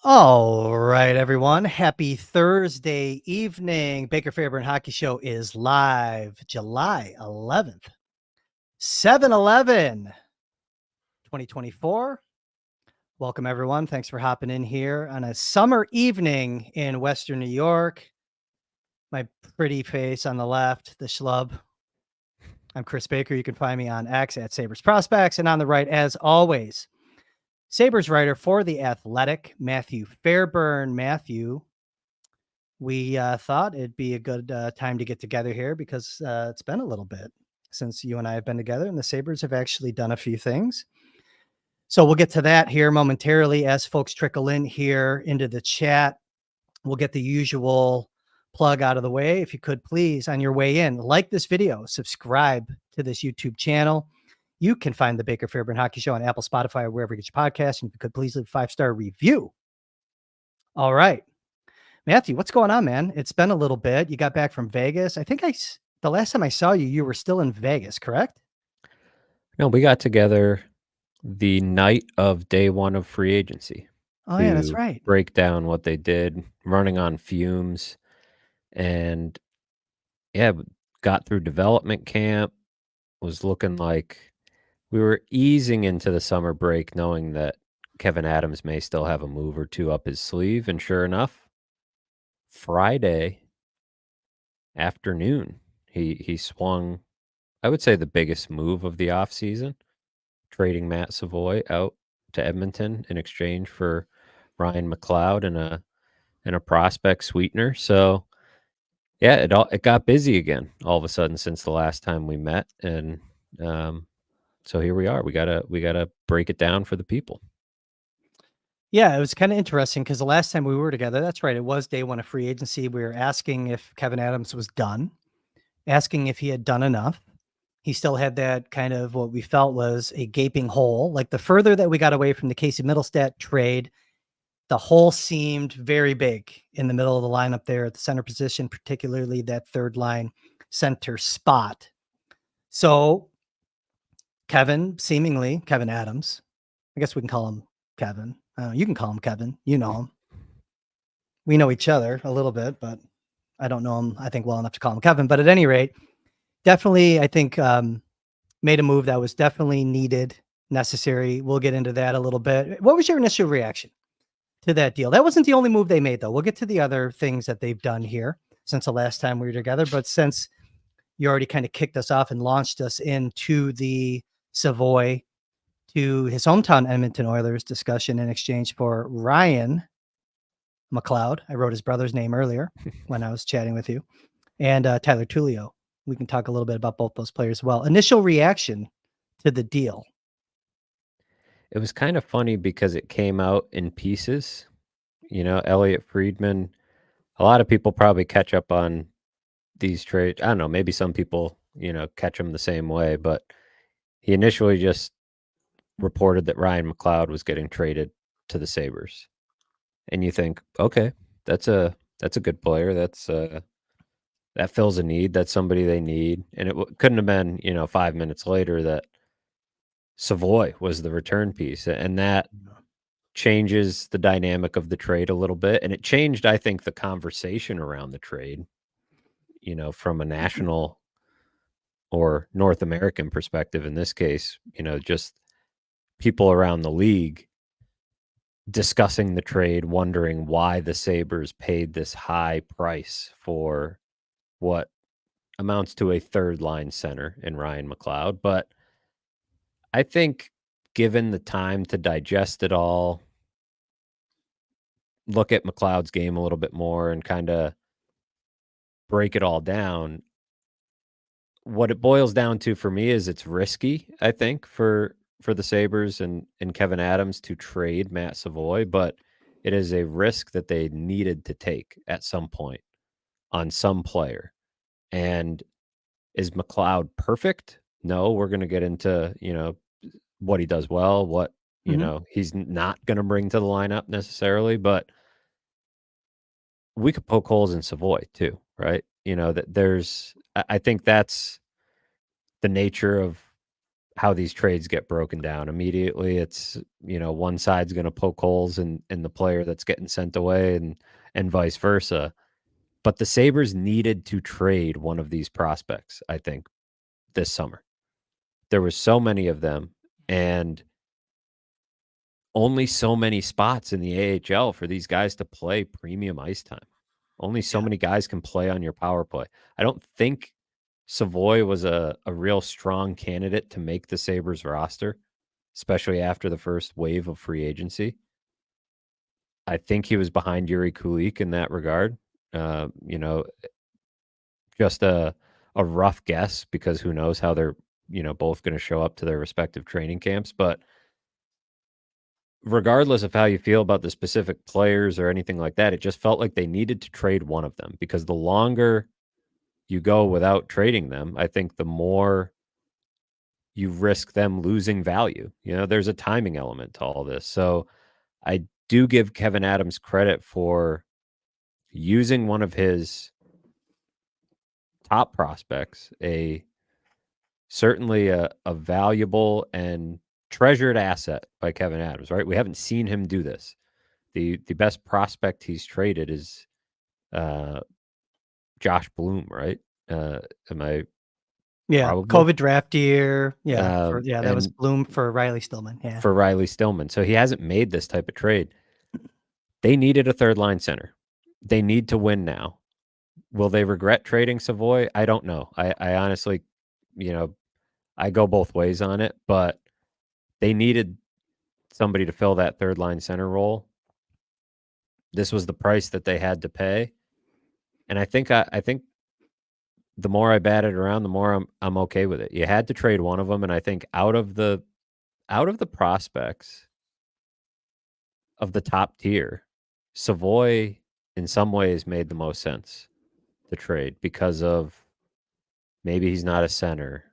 All right, everyone. Happy Thursday evening. Baker Fairburn Hockey Show is live July 11th, 7/11, 2024. Welcome, everyone. Thanks for hopping in here on a summer evening in Western New York. My pretty face on the left, the schlub. I'm Kris Baker. You can find me on X at Sabres Prospects, and on the right, as always, Sabres writer for The Athletic, Matthew Fairburn. Matthew, we thought it'd be a good time to get together here because it's been a little bit since you and I have been together, and the Sabres have actually done a few things. So we'll get to that here momentarily as folks trickle in here into the chat. We'll get the usual plug out of the way. If you could please, on your way in, like this video, subscribe to this YouTube channel. You can find the Baker Fairburn Hockey Show on Apple, Spotify, or wherever you get your podcasts. And if you could please leave a 5-star review. All right. Matthew, what's going on, man? It's been a little bit. You got back from Vegas. I think the last time I saw you, you were still in Vegas, correct? No, we got together the night of day one of free agency Oh, yeah, that's to right. break down what they did, running on fumes, and yeah, got through development camp. Was looking like we were easing into the summer break, knowing that Kevyn Adams may still have a move or two up his sleeve, and sure enough, Friday afternoon, he swung, I would say, the biggest move of the offseason, trading Matt Savoie out to Edmonton in exchange for Ryan McLeod and a prospect sweetener. So yeah, it got busy again all of a sudden since the last time we met, and so here we are. We gotta break it down for the people. Yeah, it was kind of interesting because the last time we were together, that's right, it was day one of free agency. We were asking if Kevyn Adams was done, asking if he had done enough. He still had that kind of what we felt was a gaping hole. Like the further that we got away from the Casey Middlestat trade, the hole seemed very big in the middle of the lineup there at the center position, particularly that third line center spot. So Kevyn Adams, I guess we can call him Kevyn. You can call him Kevyn. You know him. We know each other a little bit, but I don't know him, I think, well enough to call him Kevyn. But at any rate, definitely, I think, made a move that was definitely needed, necessary. We'll get into that a little bit. What was your initial reaction to that deal? That wasn't the only move they made, though. We'll get to the other things that they've done here since the last time we were together. But since you already kind of kicked us off and launched us into the Savoie to his hometown Edmonton Oilers discussion in exchange for Ryan McLeod. I wrote his brother's name earlier when I was chatting with you. And Tyler Tullio. We can talk a little bit about both those players as well. Initial reaction to the deal. It was kind of funny because it came out in pieces. You know, Elliot Friedman, a lot of people probably catch up on these trades. I don't know, maybe some people, catch them the same way, but he initially just reported that Ryan McLeod was getting traded to the Sabres. And you think, okay, that's a good player. That fills a need. That's somebody they need. And it couldn't have been, 5 minutes later that Savoie was the return piece, and that changes the dynamic of the trade a little bit. And it changed, I think, the conversation around the trade, from a national or North American perspective in this case, just people around the league discussing the trade, wondering why the Sabres paid this high price for what amounts to a third line center in Ryan McLeod. But I think given the time to digest it all, look at McLeod's game a little bit more and kind of break it all down, what it boils down to for me is it's risky, I think, for the Sabres and Kevyn Adams to trade Matt Savoie, but it is a risk that they needed to take at some point on some player. And is McLeod perfect? No, we're going to get into, what he does well, what, he's not going to bring to the lineup necessarily, but we could poke holes in Savoie too, right? That I think that's the nature of how these trades get broken down. Immediately, it's, one side's going to poke holes in the player that's getting sent away, and vice versa. But the Sabres needed to trade one of these prospects, I think, this summer. There were so many of them, and only so many spots in the AHL for these guys to play premium ice time. Only so many guys can play on your power play. I don't think Savoie was a real strong candidate to make the Sabres roster, especially after the first wave of free agency. I think he was behind Yuri Kulik in that regard. Just a rough guess, because who knows how they're, both going to show up to their respective training camps. But regardless of how you feel about the specific players or anything like that, it just felt like they needed to trade one of them, because the longer you go without trading them, I think the more you risk them losing value. There's a timing element to all this. So I do give Kevin Adams credit for using one of his top prospects, certainly a valuable and treasured asset by Kevin Adams, right? We haven't seen him do this. The best prospect he's traded is Josh Bloom, right? Am I probably? COVID draft year. That was Bloom for Riley Stillman. Yeah. For Riley Stillman. So he hasn't made this type of trade. They needed a third line center. They need to win now. Will they regret trading Savoie? I don't know. I honestly, I go both ways on it, but they needed somebody to fill that third line center role. This was the price that they had to pay. And I think the more I bat it around, the more I'm okay with it. You had to trade one of them, and I think out of the prospects of the top tier, Savoie in some ways made the most sense to trade, because of maybe he's not a center,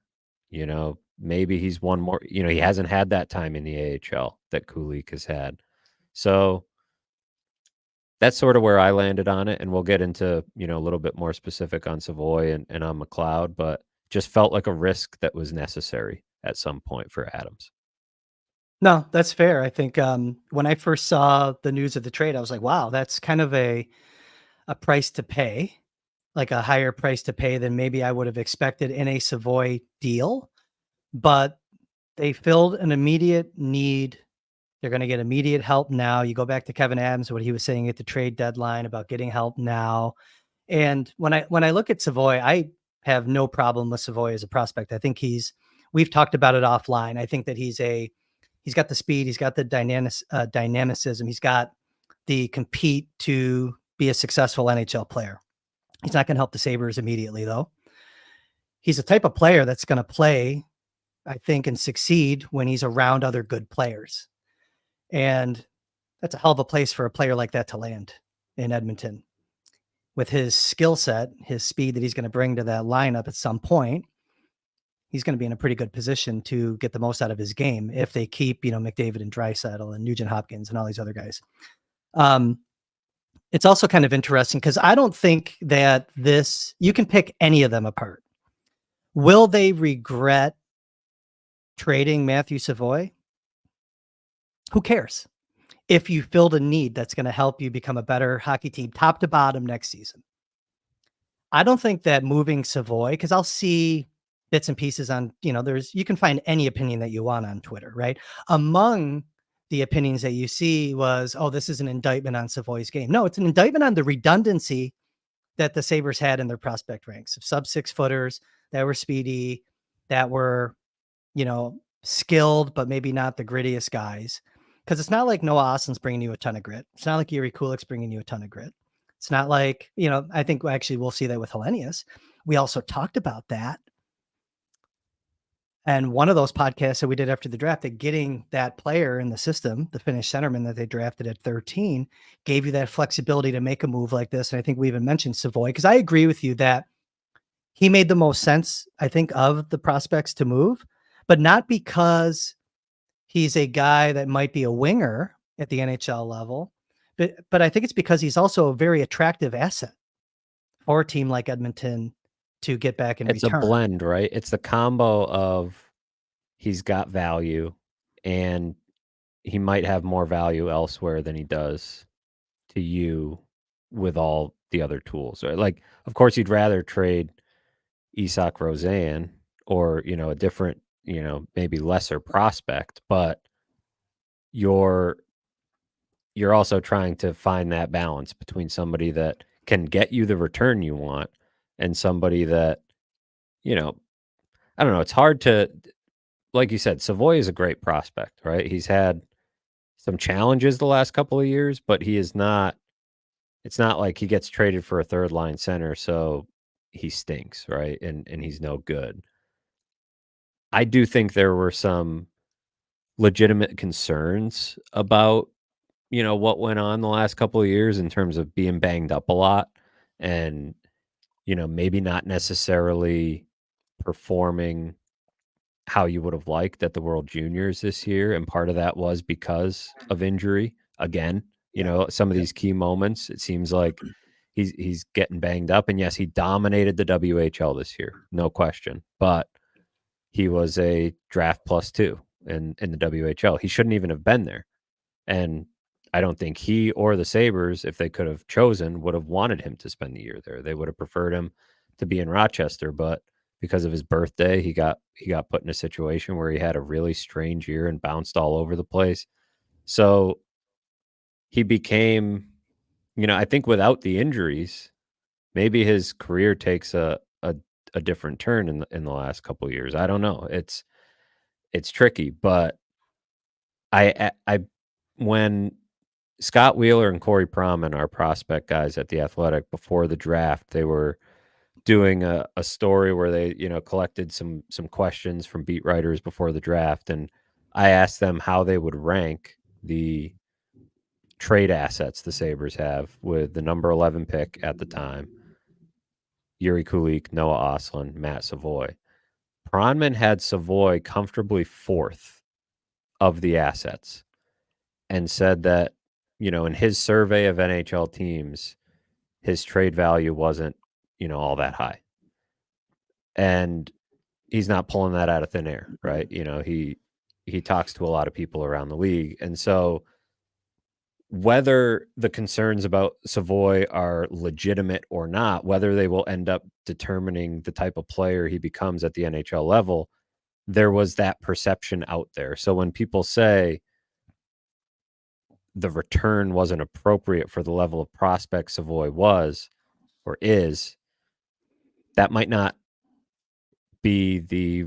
maybe he's one more, he hasn't had that time in the AHL that Kulik has had. So that's sort of where I landed on it, and we'll get into, a little bit more specific on Savoie and on McLeod, but just felt like a risk that was necessary at some point for Adams. No, that's fair. I think when I first saw the news of the trade, I was like, wow, that's kind of a price to pay, like a higher price to pay than maybe I would have expected in a Savoie deal. But they filled an immediate need. They're going to get immediate help now. You go back to Kevin Adams, what he was saying at the trade deadline about getting help now. And when I look at Savoie, I have no problem with Savoie as a prospect. I think we've talked about it offline. I think that he's got the speed, he's got the dynamicism, he's got the compete to be a successful NHL player. He's not going to help the Sabres immediately, though. He's the type of player that's going to play, I think, and succeed when he's around other good players. And that's a hell of a place for a player like that to land in Edmonton. With his skill set, his speed that he's going to bring to that lineup at some point, he's going to be in a pretty good position to get the most out of his game if they keep, McDavid and Draisaitl and Nugent Hopkins and all these other guys. It's also kind of interesting because I don't think that you can pick any of them apart. Will they regret trading Matthew Savoie? Who cares? If you filled a need that's going to help you become a better hockey team top to bottom next season. I don't think that moving Savoie, because I'll see bits and pieces on, you can find any opinion that you want on Twitter, right? Among the opinions that you see was, oh, this is an indictment on Savoie's game. No, it's an indictment on the redundancy that the Sabres had in their prospect ranks of sub 6 footers that were speedy, that were, skilled, but maybe not the grittiest guys. Because it's not like Noah Austin's bringing you a ton of grit. It's not like Yuri Kulik's bringing you a ton of grit. It's not like, I think actually we'll see that with Hellenius. We also talked about that. And one of those podcasts that we did after the draft, that getting that player in the system, the Finnish centerman that they drafted at 13, gave you that flexibility to make a move like this. And I think we even mentioned Savoie, because I agree with you that he made the most sense, I think, of the prospects to move, but not because he's a guy that might be a winger at the NHL level, but I think it's because he's also a very attractive asset for a team like Edmonton to get back in return. It's a blend, right? It's the combo of he's got value, and he might have more value elsewhere than he does to you with all the other tools. Right? Like, of course, you'd rather trade Isak Roseanne or, a different, maybe lesser prospect, but you're also trying to find that balance between somebody that can get you the return you want and somebody that, I don't know, it's hard to, like you said, Savoie is a great prospect, right? He's had some challenges the last couple of years, but he is not, it's not like he gets traded for a third line center, so he stinks, right? And he's no good. I do think there were some legitimate concerns about, what went on the last couple of years in terms of being banged up a lot and, maybe not necessarily performing how you would have liked at the World Juniors this year. And part of that was because of injury. Again, some of these key moments, it seems like he's getting banged up. And yes, he dominated the WHL this year, no question. But he was a draft +2 in the WHL. He shouldn't even have been there. And I don't think he or the Sabres, if they could have chosen, would have wanted him to spend the year there. They would have preferred him to be in Rochester, but because of his birthday, he got put in a situation where he had a really strange year and bounced all over the place. So he became, I think without the injuries, maybe his career takes a different turn in the last couple of years. I don't know. It's tricky, but I when Scott Wheeler and Corey Proman, our prospect guys at The Athletic, before the draft, they were doing a story where they, collected some questions from beat writers before the draft. And I asked them how they would rank the trade assets the Sabres have with the number 11 pick at the time, Yuri Kulik, Noah Ostlund, Matt Savoie. Pronman had Savoie comfortably 4th of the assets and said that, in his survey of NHL teams, his trade value wasn't, all that high. And he's not pulling that out of thin air, right? He talks to a lot of people around the league. And so whether the concerns about Savoie are legitimate or not, whether they will end up determining the type of player he becomes at the NHL level, there was that perception out there. So when people say the return wasn't appropriate for the level of prospect Savoie was or is, that might not be the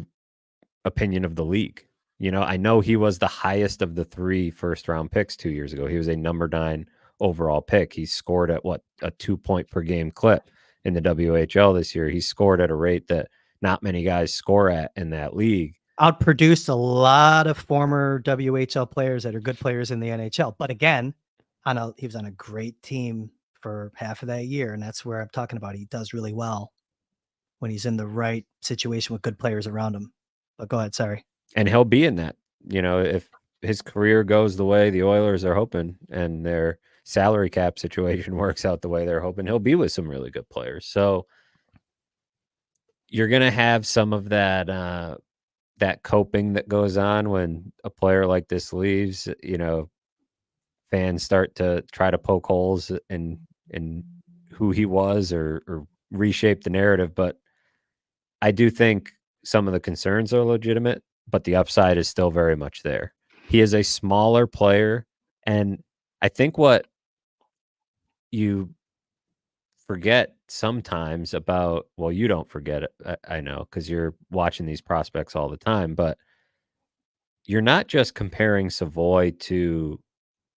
opinion of the league. I know he was the highest of the 3 first-round picks 2 years ago. He was a number 9 overall pick. He scored at a 2-point per game clip in the WHL this year. He scored at a rate that not many guys score at in that league. Outproduced a lot of former WHL players that are good players in the NHL. But again, he was on a great team for half of that year, and that's where I'm talking about. He does really well when he's in the right situation with good players around him. But go ahead, sorry. And he'll be in that, if his career goes the way the Oilers are hoping and their salary cap situation works out the way they're hoping, he'll be with some really good players. So you're going to have some of that, that coping that goes on when a player like this leaves. Fans start to try to poke holes in who he was or reshape the narrative. But I do think some of the concerns are legitimate, but the upside is still very much there. He is a smaller player, and I think what you forget sometimes about, well, you don't forget it, I know, because you're watching these prospects all the time, but you're not just comparing Savoie to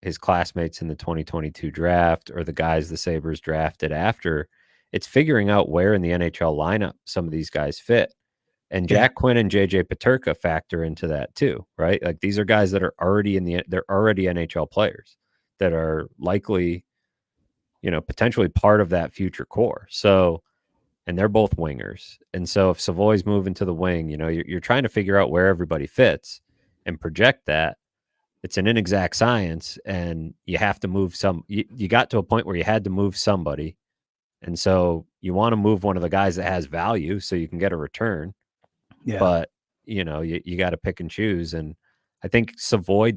his classmates in the 2022 draft or the guys the Sabres drafted after. It's figuring out where in the NHL lineup some of these guys fit. And Jack Quinn and JJ Peterka factor into that too, right? Like these are guys that are already they're already NHL players that are likely, potentially part of that future core. So, and they're both wingers. And so if Savoie's moving to the wing, you're trying to figure out where everybody fits and project that. It's an inexact science, and you have to move you got to a point where you had to move somebody. And so you want to move one of the guys that has value so you can get a return. Yeah. But you got to pick and choose. And I think Savoie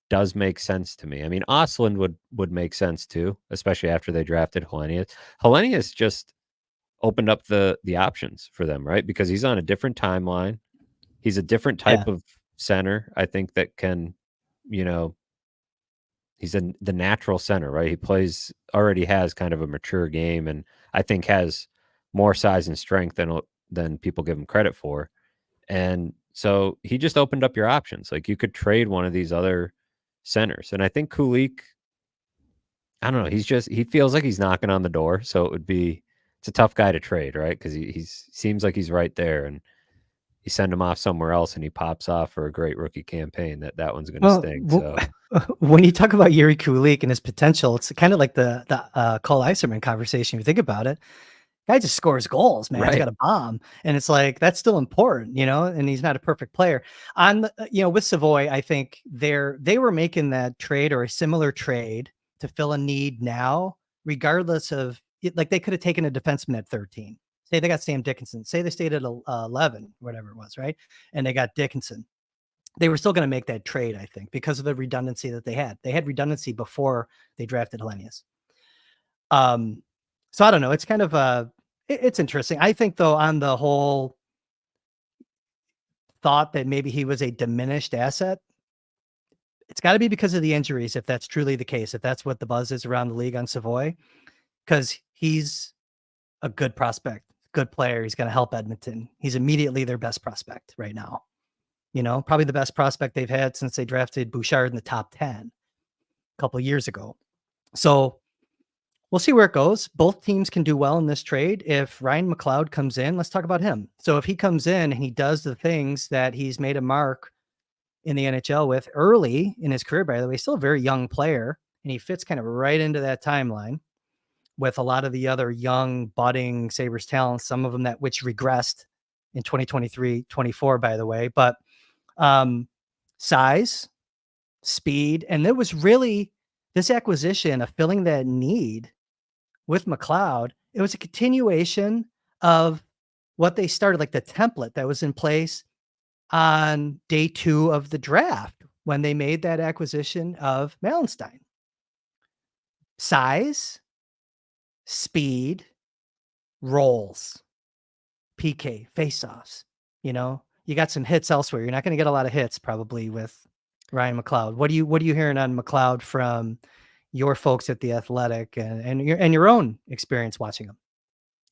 does make sense to me. I mean, Osland would make sense too, especially after they drafted Hellenius. Hellenius just opened up the options for them, right? Because he's on a different timeline. He's a different Yeah. type of center, I think, that can, he's the natural center, right? He already has kind of a mature game, and I think has more size and strength than people give him credit for. And so he just opened up your options. Like, you could trade one of these other centers. And I think Kulik, I don't know, he feels like he's knocking on the door. So it's a tough guy to trade, right? Because he seems like he's right there, and you send him off somewhere else and he pops off for a great rookie campaign. That one's going to Well, sting. So when you talk about Yuri Kulik and his potential, it's kind of like the Cole Eiserman conversation. If you think about it, guy just scores goals, man. He's right. got a bomb, and it's like that's still important, and he's not a perfect player. On with Savoie, I think they were making that trade or a similar trade to fill a need now, regardless of like they could have taken a defenseman at 13. Say they got Sam Dickinson. Say they stayed at 11, whatever it was, right? And they got Dickinson. They were still going to make that trade, I think, because of the redundancy that they had. They had redundancy before they drafted Hellenius. So I don't know. It's kind of it's interesting. I think, though, on the whole thought that maybe he was a diminished asset, it's got to be because of the injuries, if that's truly the case, if that's what the buzz is around the league on Savoie, because he's a good prospect, good player. He's going to help Edmonton. He's immediately their best prospect right now. Probably the best prospect they've had since they drafted Bouchard in the top 10 a couple of years ago. So we'll see where it goes. Both teams can do well in this trade. If Ryan McLeod comes in, let's talk about him. So if he comes in and he does the things that he's made a mark in the NHL with early in his career, by the way, still a very young player, and he fits kind of right into that timeline with a lot of the other young budding Sabres talents, some of them which regressed in 2023-24, by the way, but size, speed, and there was really this acquisition of filling that need with McLeod. It was a continuation of what they started, like the template that was in place on day 2 of the draft when they made that acquisition of Malenstein. Size, speed, rolls, PK, faceoffs. You got some hits elsewhere. You're not going to get a lot of hits probably with Ryan McLeod. What are you hearing on McLeod from your folks at The Athletic and your own experience watching him?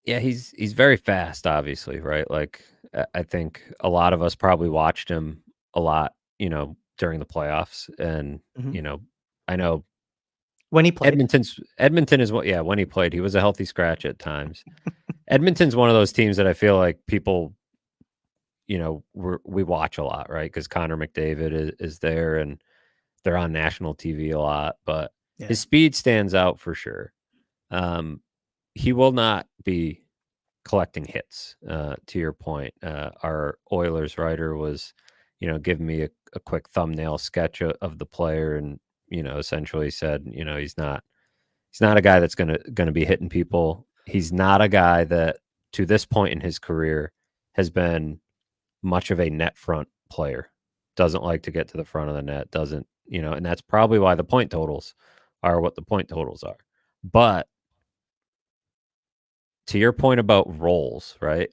Yeah, he's very fast, obviously, right? Like, I think a lot of us probably watched him a lot, during the playoffs, and I know When he played. Edmonton is when he played, he was a healthy scratch at times. Edmonton's one of those teams that I feel like people, we watch a lot, right? Because Connor McDavid is there, and they're on national TV a lot, but his speed stands out for sure. He will not be collecting hits, to your point. Our Oilers writer was, giving me a quick thumbnail sketch of the player, and, essentially said, he's not a guy that's gonna be hitting people. He's not a guy that, to this point in his career, has been much of a net front player. Doesn't like to get to the front of the net, doesn't, and that's probably why the point totals are what the point totals are. But to your point about roles, right?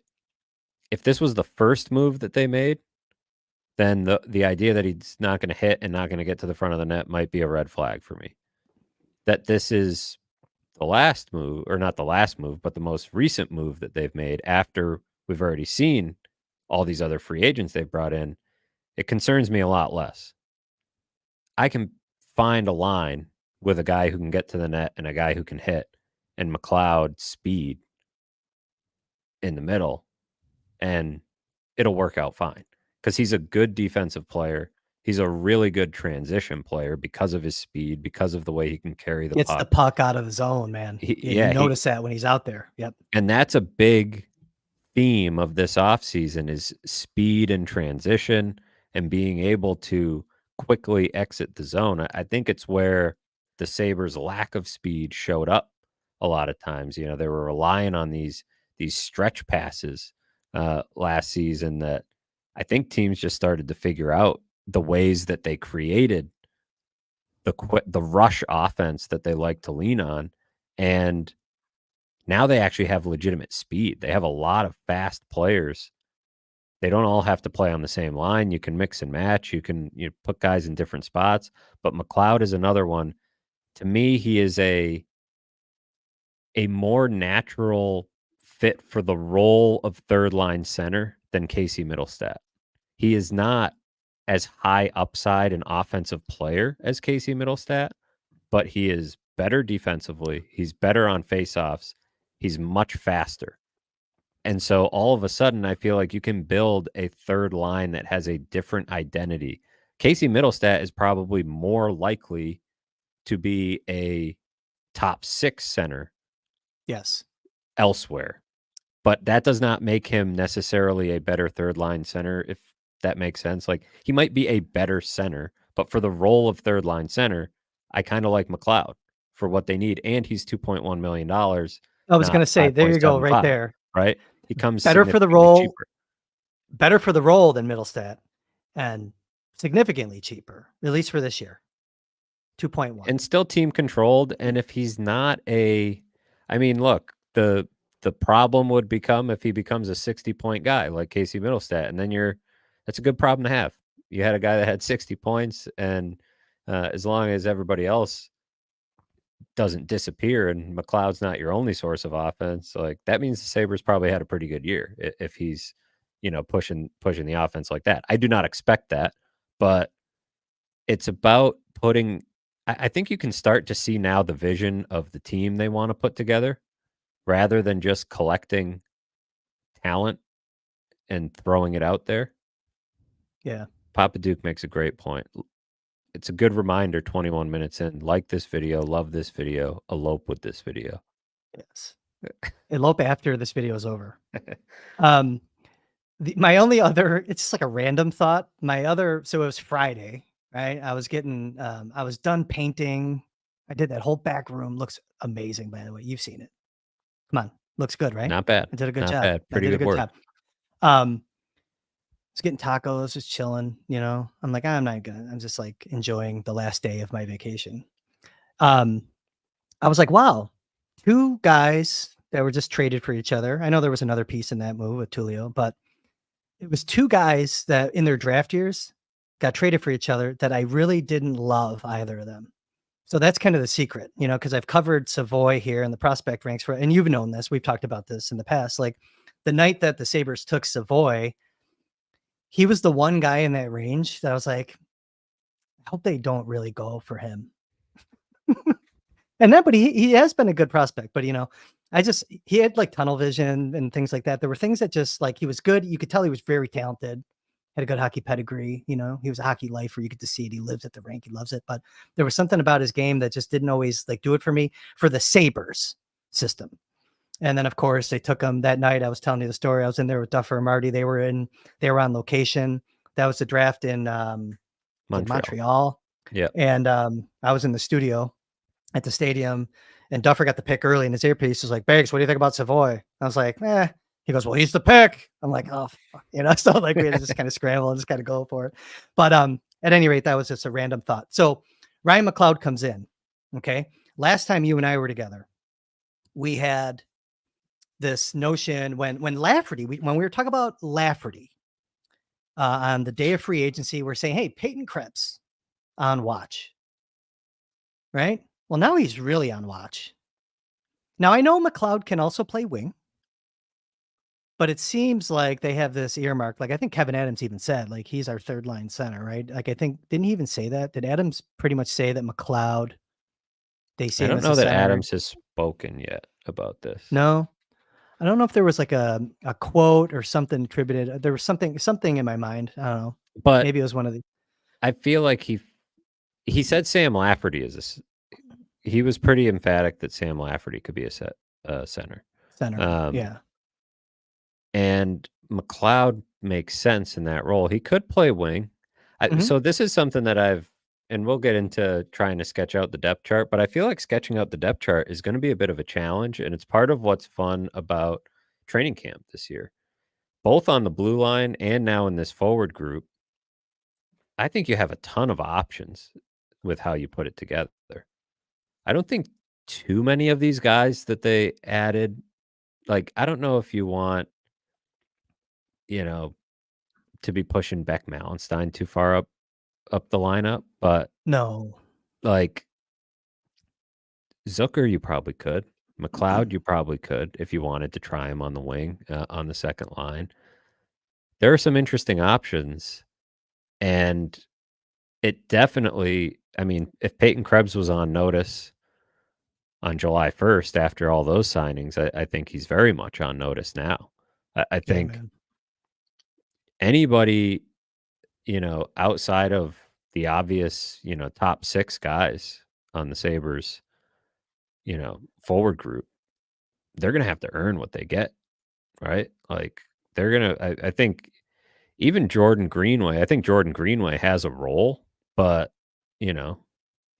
If this was the first move that they made, then the idea that he's not going to hit and not going to get to the front of the net might be a red flag for me. That this is the last move, or not the last move, but the most recent move that they've made after we've already seen all these other free agents they've brought in, it concerns me a lot less. I can find a line with a guy who can get to the net and a guy who can hit, and McLeod's speed in the middle, and it'll work out fine because he's a good defensive player. He's a really good transition player because of his speed, because of the way he can carry the Gets puck. the puck out of his zone, man. You notice that when he's out there. Yep. And that's a big theme of this offseason is speed and transition and being able to quickly exit the zone. I think it's where the Sabres' lack of speed showed up a lot of times. They were relying on these stretch passes last season that I think teams just started to figure out the ways that they created the rush offense that they like to lean on, and now they actually have legitimate speed. They have a lot of fast players. They don't all have to play on the same line. You can mix and match. You can put guys in different spots. But McLeod is another one. To me, he is a more natural fit for the role of third line center than Casey Middlestat. He is not as high upside an offensive player as Casey Middlestat, but he is better defensively. He's better on faceoffs. He's much faster. And so all of a sudden, I feel like you can build a third line that has a different identity. Casey Middlestat is probably more likely to be a top 6 center Yes. elsewhere. But that does not make him necessarily a better third line center, if that makes sense. Like, he might be a better center, but for the role of third line center, I kind of like McLeod for what they need. And he's $2.1 million, I was going not to say, there you go, right 5.75, there. right? He comes Better for the significantly role, cheaper. better for the role than Middlestat, and significantly cheaper, at least for this year. 2.1. And still team controlled. And if he's not look, the problem would become if he becomes a 60-point guy like Casey Middlestat, and then that's a good problem to have. You had a guy that had 60 points, and as long as everybody else doesn't disappear and McLeod's not your only source of offense, like, that means the Sabres probably had a pretty good year if he's pushing the offense like that. I do not expect that, but it's about putting. I think you can start to see now the vision of the team they want to put together, rather than just collecting talent and throwing it out there. Yeah. Papa Duke makes a great point. It's a good reminder 21 minutes in. Like this video, love this video, elope with this video. Yes. Elope after this video is over. My only other, it's just like a random thought. So it was Friday, right? I was done painting. I did that whole back room. Looks amazing, by the way. You've seen it. Come on. Looks good, right? Not bad. I did a good Not job. bad. Pretty I did good a good work. job. Was getting tacos, just chilling, I'm like, I'm just like enjoying the last day of my vacation. I was like, wow, 2 guys that were just traded for each other. I know there was another piece in that move with Tulio, but it was 2 guys that in their draft years got traded for each other that I really didn't love either of them. So that's kind of the secret, because I've covered Savoie here in the prospect ranks and you've known this. We've talked about this in the past. Like, the night that the Sabres took Savoie, he was the one guy in that range that I was like, I hope they don't really go for him. But he has been a good prospect, but he had like tunnel vision and things like that. There were things that just, like, he was good. You could tell he was very talented, had a good hockey pedigree. He was a hockey lifer. You get to see it. He lives at the rink. He loves it. But there was something about his game that just didn't always like do it for me for the Sabres system. And then, of course, they took him that night. I was telling you the story. I was in there with Duffer and Marty. They were on location. That was the draft in Montreal. Yeah. And I was in the studio at the stadium, and Duffer got the pick early, and his earpiece was like, Bags, what do you think about Savoie? I was like, eh. He goes, well, he's the pick. I'm like, oh, fuck. So like we had to just kind of scramble and just kind of go for it. But at any rate, that was just a random thought. So Ryan McLeod comes in. Okay. Last time you and I were together, we had this notion when Lafferty, when we were talking about Lafferty on the day of free agency, we're saying, hey, Peyton Krebs on watch, right? Well, now he's really on watch. Now, I know McLeod can also play wing, but it seems like they have this earmark. Like, I think Kevin Adams even said, like, he's our third line center, right? Like, I think, didn't he even say that? Did Adams pretty much say that McLeod, they see him as a center? I don't know that Adams has spoken yet about this. No. I don't know if there was like a quote or something attributed. There was something in my mind. I don't know. But maybe it was one of the. I feel like he said Sam Lafferty he was pretty emphatic that Sam Lafferty could be a center. Center, yeah. And McLeod makes sense in that role. He could play wing. So this is something that and we'll get into trying to sketch out the depth chart, but I feel like sketching out the depth chart is going to be a bit of a challenge, and it's part of what's fun about training camp this year. both on the blue line and now in this forward group, I think you have a ton of options with how you put it together. I don't think too many of these guys that they added, like, I don't know if you want, you know, to be pushing Beck Mallenstein too far up the lineup, but No. like Zucker, you probably could. McLeod, you probably could if you wanted to try him on the wing, on the second line. There are some interesting options, and it definitely, I mean, if Peyton Krebs was on notice on July 1st after all those signings, I think he's very much on notice now. I Yeah, think man. anybody, outside of the obvious, top 6 guys on the Sabres, forward group, they're gonna have to earn what they get, right? Like, they're gonna I think even Jordan Greenway, I think Jordan Greenway has a role, but, you know,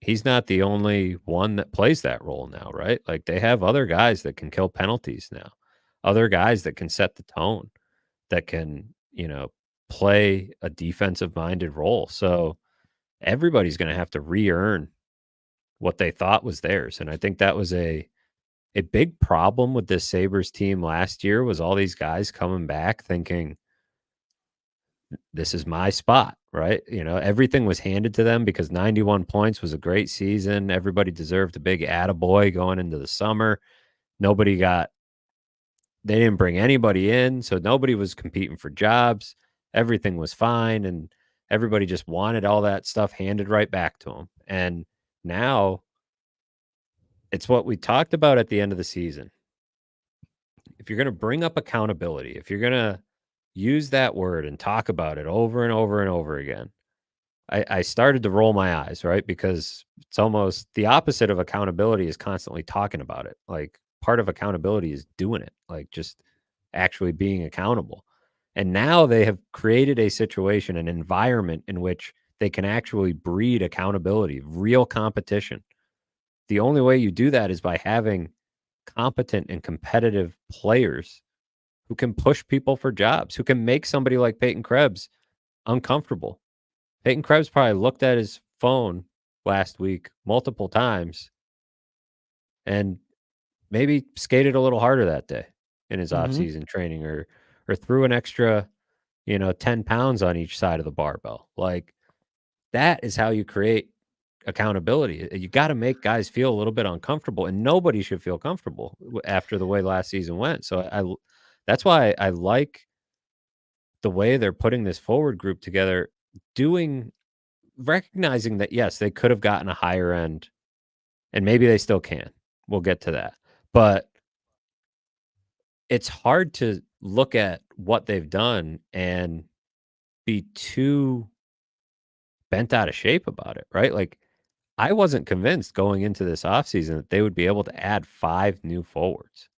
he's not the only one that plays that role now, right? Like, they have other guys that can kill penalties now, other guys that can set the tone, that can, play a defensive-minded role. So, everybody's gonna have to re-earn what they thought was theirs, and I think that was a big problem with this Sabres team last year was all these guys coming back thinking, "This is my spot," right? Everything was handed to them because 91 points was a great season. Everybody deserved a big attaboy going into the summer. Nobody got they didn't bring anybody in, so nobody was competing for jobs. Everything was fine, and everybody just wanted all that stuff handed right back to them. And now it's what we talked about at the end of the season. If you're going to bring up accountability, if you're going to use that word and talk about it over and over and over again, I started to roll my eyes, right? Because it's almost the opposite of accountability is constantly talking about it. Like part of accountability is doing it, like just actually being accountable. And now they have created a situation, an environment in which they can actually breed accountability, real competition. The only way you do that is by having competent and competitive players who can push people for jobs, who can make somebody like Peyton Krebs uncomfortable. Peyton Krebs probably looked at his phone last week multiple times and maybe skated a little harder that day in his Mhm. offseason training or threw an extra, 10 pounds on each side of the barbell. Like that is how you create accountability. You got to make guys feel a little bit uncomfortable, and nobody should feel comfortable after the way last season went. So that's why I like the way they're putting this forward group together, doing recognizing that yes, they could have gotten a higher end, and maybe they still can. We'll get to that, but it's hard to look at what they've done and be too bent out of shape about it, right? Like I wasn't convinced going into this offseason that they would be able to add 5 new forwards.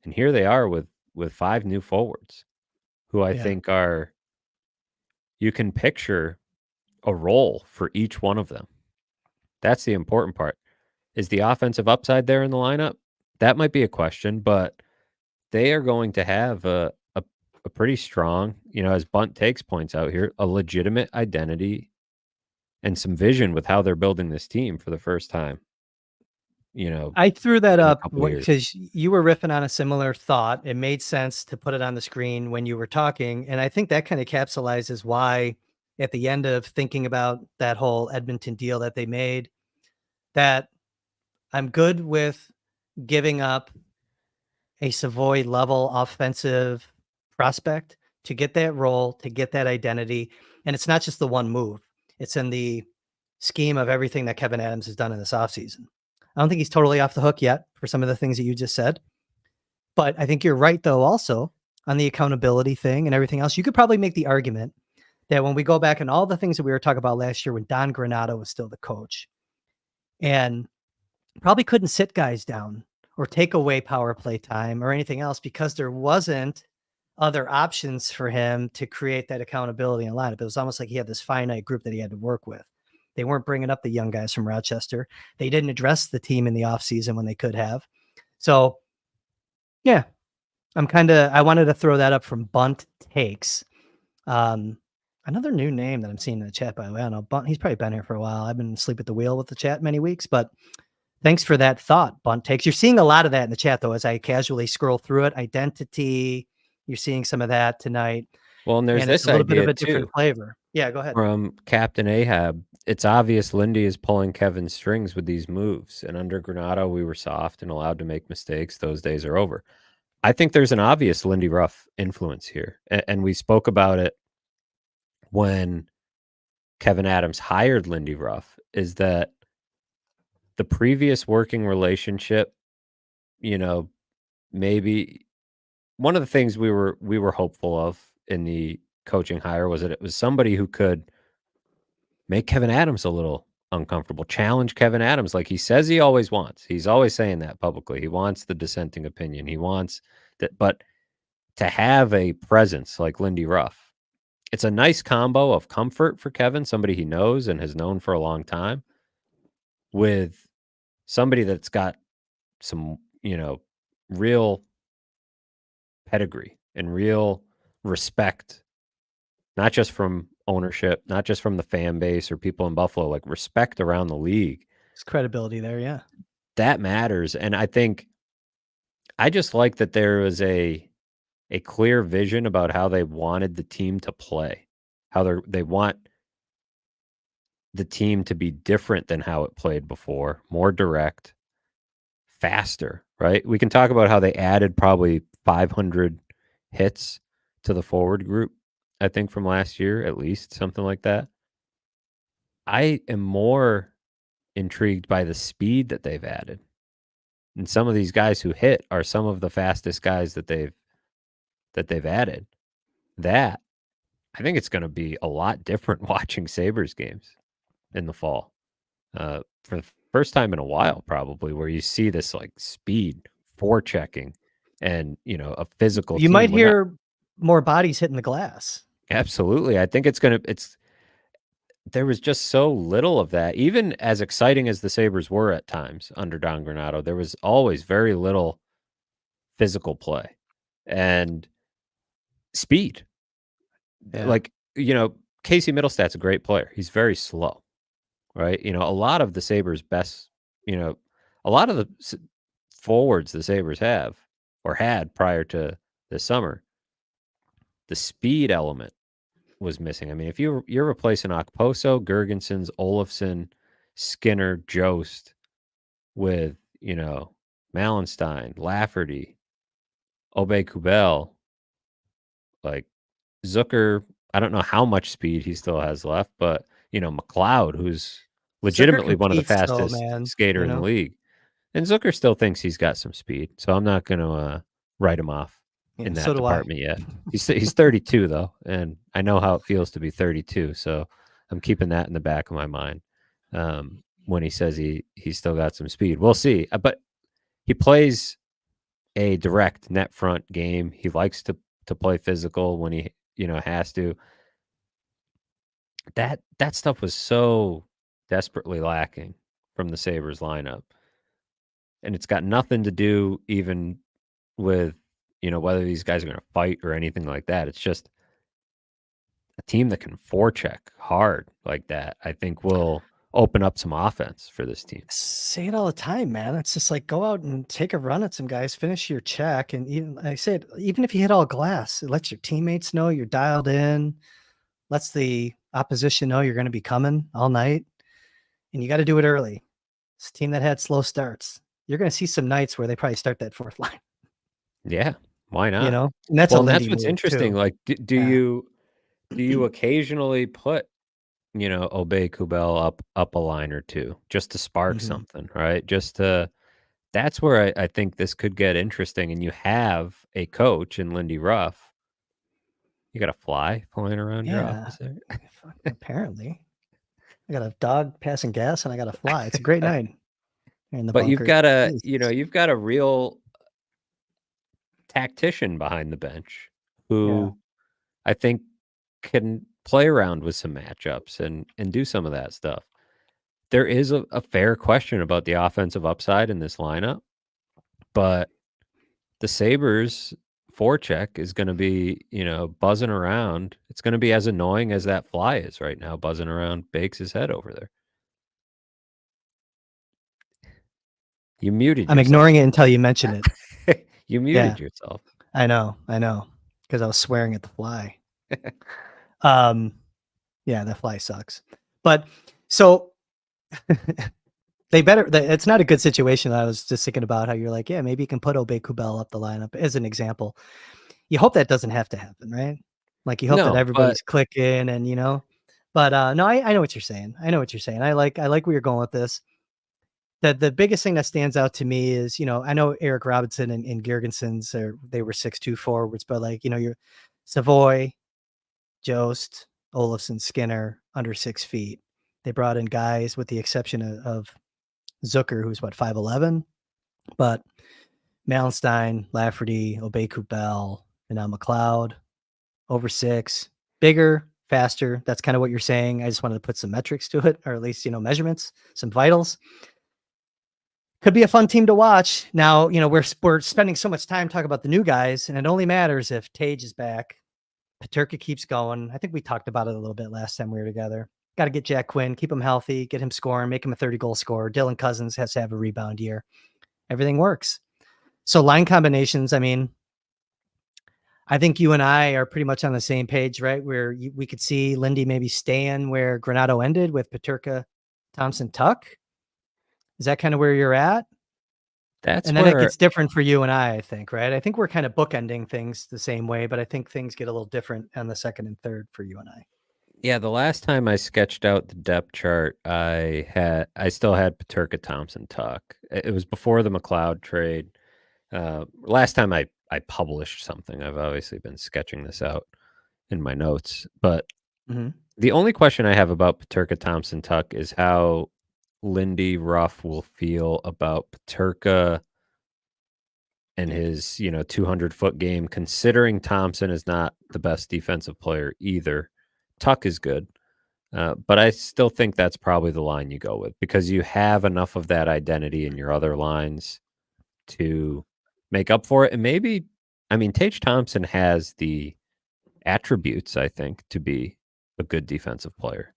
And here they are with 5 new forwards who I Yeah. think are you can picture a role for each one of them. That's the important part. Is the offensive upside there in the lineup? That might be a question, but they are going to have a pretty strong, as Bunt takes points out here, a legitimate identity and some vision with how they're building this team for the first time, you know, I threw that in a up couple years. because you were riffing on a similar thought. It made sense to put it on the screen when you were talking, and I think that kind of capsulizes why at the end of thinking about that whole Edmonton deal that they made, that I'm good with giving up a Savoie level offensive prospect to get that role, to get that identity. And it's not just the one move, it's in the scheme of everything that Kevin Adams has done in this offseason. I don't think he's totally off the hook yet for some of the things that you just said. But I think you're right, though, also on the accountability thing and everything else. You could probably make the argument that when we go back and all the things that we were talking about last year when Don Granato was still the coach and probably couldn't sit guys down or take away power play time or anything else because there wasn't other options for him to create that accountability in lineup. It was almost like he had this finite group that he had to work with. They weren't bringing up the young guys from Rochester. They didn't address the team in the offseason when they could have. So, yeah, I wanted to throw that up from Bunt Takes. Another new name that I'm seeing in the chat, by the way. I don't know. Bunt, he's probably been here for a while. I've been asleep at the wheel with the chat many weeks, but thanks for that thought, Bunt Takes. You're seeing a lot of that in the chat, though, as I casually scroll through it. Identity, you're seeing some of that tonight. Well, and there's And it's this a little bit of idea a different too flavor. Yeah, go ahead. from Captain Ahab. It's obvious Lindy is pulling Kevin's strings with these moves, and under Granato, we were soft and allowed to make mistakes. Those days are over. I think there's an obvious Lindy Ruff influence here, and we spoke about it when Kevin Adams hired Lindy Ruff, is that the previous working relationship, maybe one of the things we were hopeful of in the coaching hire was that it was somebody who could make Kevin Adams a little uncomfortable, challenge Kevin Adams like he says he always wants. He's always saying that publicly. He wants the dissenting opinion. He wants that, but to have a presence like Lindy Ruff, it's a nice combo of comfort for Kevin, somebody he knows and has known for a long time, with somebody that's got some, real pedigree and real respect, not just from ownership, not just from the fan base or people in Buffalo, like respect around the league. There's credibility there, yeah. That matters. And I think I just like that there was a clear vision about how they wanted the team to play, how they want the team to be different than how it played before, more direct, faster, right? We can talk about how they added probably 500 hits to the forward group, I think, from last year, at least, something like that. I am more intrigued by the speed that they've added. And some of these guys who hit are some of the fastest guys that they've added. That, I think it's going to be a lot different watching Sabres games in the fall. For the first time in a while, probably, where you see this like speed, forechecking, and a physical You team. might hear more bodies hitting the glass. Absolutely. I think there was just so little of that. Even as exciting as the Sabres were at times under Don Granato, there was always very little physical play and speed. Yeah. Like, Casey Middlestad's a great player. He's very slow, right? A lot of the Sabres' best, a lot of the forwards the Sabres have or had prior to this summer, the speed element was missing. I mean, if you're replacing Okposo, Gergensons, Olofsson, Skinner, Jost with, Malenstein, Lafferty, Obey Kubel, like Zucker, I don't know how much speed he still has left, but, McLeod, who's legitimately one of the competes, though, fastest man, skater in the league. And Zucker still thinks he's got some speed, so I'm not going to write him off in that so do I. department yet. He's 32 though, and I know how it feels to be 32, so I'm keeping that in the back of my mind when he says he's still got some speed. We'll see, but he plays a direct net front game. He likes to play physical when he has to. That stuff was so desperately lacking from the Sabres lineup. And it's got nothing to do even with, whether these guys are going to fight or anything like that. It's just a team that can forecheck hard like that, I think will open up some offense for this team. I say it all the time, man. It's just like, go out and take a run at some guys, finish your check. And even, like I said, even if you hit all glass, it lets your teammates know you're dialed in, lets the opposition know you're going to be coming all night. And you got to do it early. It's a team that had slow starts. You're going to see some nights where they probably start that fourth line. Yeah, why not? And that's well, a Lindy that's what's move interesting. too. Like, do you occasionally put Obey Kubel up a line or two just to spark something, right? That's where I think this could get interesting. And you have a coach in Lindy Ruff. You got a fly flying around your office there? Apparently. I got a dog passing gas and I got a fly. It's a great night in the But bunker. you've got a real tactician behind the bench who I think can play around with some matchups and do some of that stuff. There is a fair question about the offensive upside in this lineup, but the Sabres forecheck is going to be, buzzing around. It's going to be as annoying as that fly is right now, buzzing around Bakes' head over there. You muted I'm yourself. ignoring it until you mention it. You muted yourself. I know, because I was swearing at the fly. Yeah, the fly sucks. But so it's not a good situation. I was just thinking about how you're like, yeah, maybe you can put Obey-Kubel up the lineup as an example. You hope that doesn't have to happen, right? Like you hope that No, but everybody's clicking and but no, I know what you're saying. I know what you're saying. I like where you're going with this. The biggest thing that stands out to me is, I know Eric Robinson and Girgensons they were 6'2" forwards, but like, your Savoie, Jost, Olofsson, Skinner under 6 feet. They brought in guys with the exception of Zucker, who's what, 5'11", but Mallenstein, Lafferty, Obey-Kubel, and now McLeod over 6, bigger, faster. That's kind of what you're saying. I just wanted to put some metrics to it, or at least, measurements, some vitals. Could be a fun team to watch. Now, we're spending so much time talking about the new guys, and it only matters if Tage is back. Peterka keeps going. I think we talked about it a little bit last time we were together. Got to get Jack Quinn, keep him healthy, get him scoring, make him a 30-goal scorer. Dylan Cousins has to have a rebound year. Everything works. So line combinations, I mean, I think you and I are pretty much on the same page, right? Where we could see Lindy maybe staying where Granato ended with Peterka, Thompson, Tuck. Is that kind of where you're at? that's And then it where gets different for you and I think, right? I think we're kind of bookending things the same way, but I think things get a little different on the second and third for you and I. Yeah, the last time I sketched out the depth chart, I still had Peterka, Thompson, Tuck. It was before the McLeod trade. Last time I published something, I've obviously been sketching this out in my notes. But the only question I have about Peterka, Thompson, Tuck is how Lindy Ruff will feel about Peterka and his 200-foot game, considering Thompson is not the best defensive player either. Tuck is good. But I still think that's probably the line you go with because you have enough of that identity in your other lines to make up for it. And maybe, I mean, Tage Thompson has the attributes, I think, to be a good defensive player.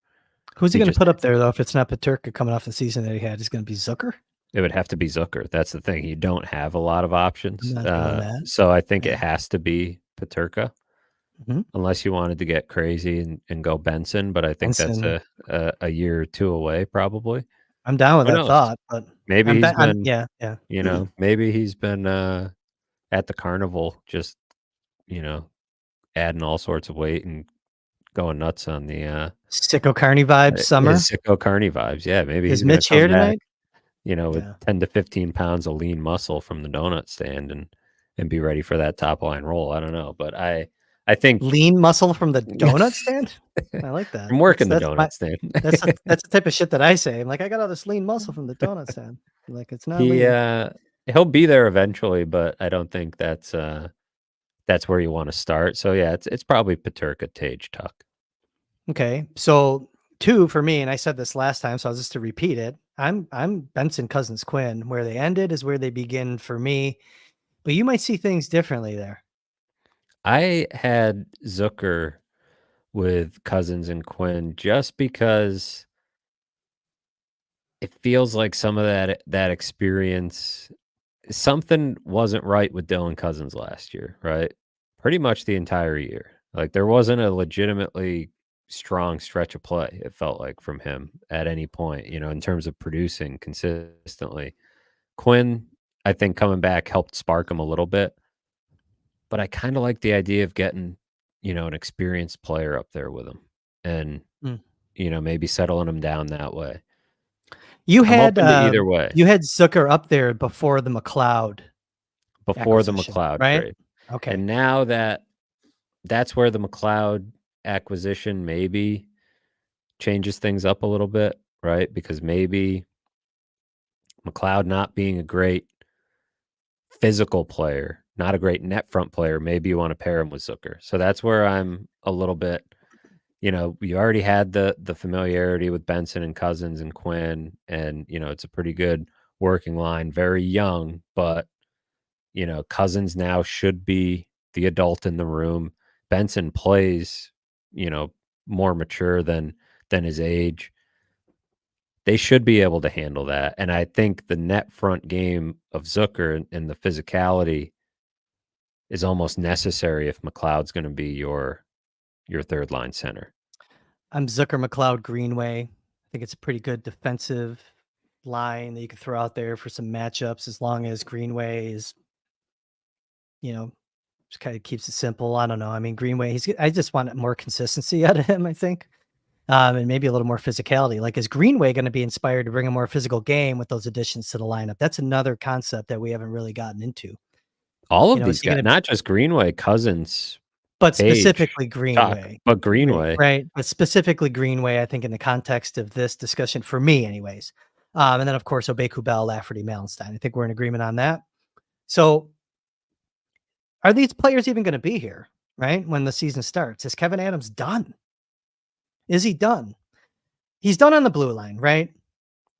Who's he going to put up there, though, if it's not Peterka coming off the season that he had? Is going to be Zucker? It would have to be Zucker. That's the thing. You don't have a lot of options. I'm not doing that. So I think it has to be Peterka. Mm-hmm. Unless you wanted to get crazy and go Benson, but I think that's a year or two away, probably. I'm down with that thought, but maybe he's been, yeah. Maybe he's been at the carnival, just adding all sorts of weight and going nuts on the Sicko Carney vibes summer. Sicko Carney vibes, yeah. Maybe is Mitch here tonight? With 10 to 15 pounds of lean muscle from the donut stand and be ready for that top line roll. I don't know, but I think lean muscle from the donut stand. I like that. I'm working the donut stand. That's the type of shit that I say. I'm like, I got all this lean muscle from the donut stand. Like, it's not lean. He'll be there eventually, but I don't think that's where you want to start. So yeah, it's probably Peterka, Tage, Tuck. Okay, so 2 for me, and I said this last time, so I'll just to repeat it. I'm Benson, Cousins, Quinn. Where they ended is where they begin for me, but you might see things differently there. I had Zucker with Cousins and Quinn just because it feels like some of that experience, something wasn't right with Dylan Cousins last year, right? Pretty much the entire year. Like there wasn't a legitimately strong stretch of play, it felt like, from him at any point, in terms of producing consistently. Quinn, I think coming back helped spark him a little bit. But I kind of like the idea of getting, an experienced player up there with him and, maybe settling him down that way. You had either way. You had Zucker up there before the McLeod. Before the McLeod trade. Okay. And now that's where the McLeod acquisition maybe changes things up a little bit, right? Because maybe McLeod not being a great physical player, not a great net front player, maybe you want to pair him with Zucker. So that's where I'm a little bit, you already had the familiarity with Benson and Cousins and Quinn, and, it's a pretty good working line, very young, but, Cousins now should be the adult in the room. Benson plays, more mature than his age. They should be able to handle that. And I think the net front game of Zucker and the physicality is almost necessary if McLeod's going to be your third line center. I'm Zucker, McLeod, Greenway. I think it's a pretty good defensive line that you can throw out there for some matchups as long as Greenway is, just kind of keeps it simple. I don't know. I mean, Greenway, I just want more consistency out of him, I think. And maybe a little more physicality. Like, is Greenway going to be inspired to bring a more physical game with those additions to the lineup? That's another concept that we haven't really gotten into. All of Is these he guys, going to, not just Greenway, Cousins, but Page, specifically Tuck, Greenway, but Greenway. right? But specifically Greenway, I think in the context of this discussion, for me, anyways. And then of course Obeku, Bell, Lafferty, Malenstein. I think we're in agreement on that. So, are these players even going to be here, right? When the season starts? Is Kevyn Adams done? Is he done? He's done on the blue line, right?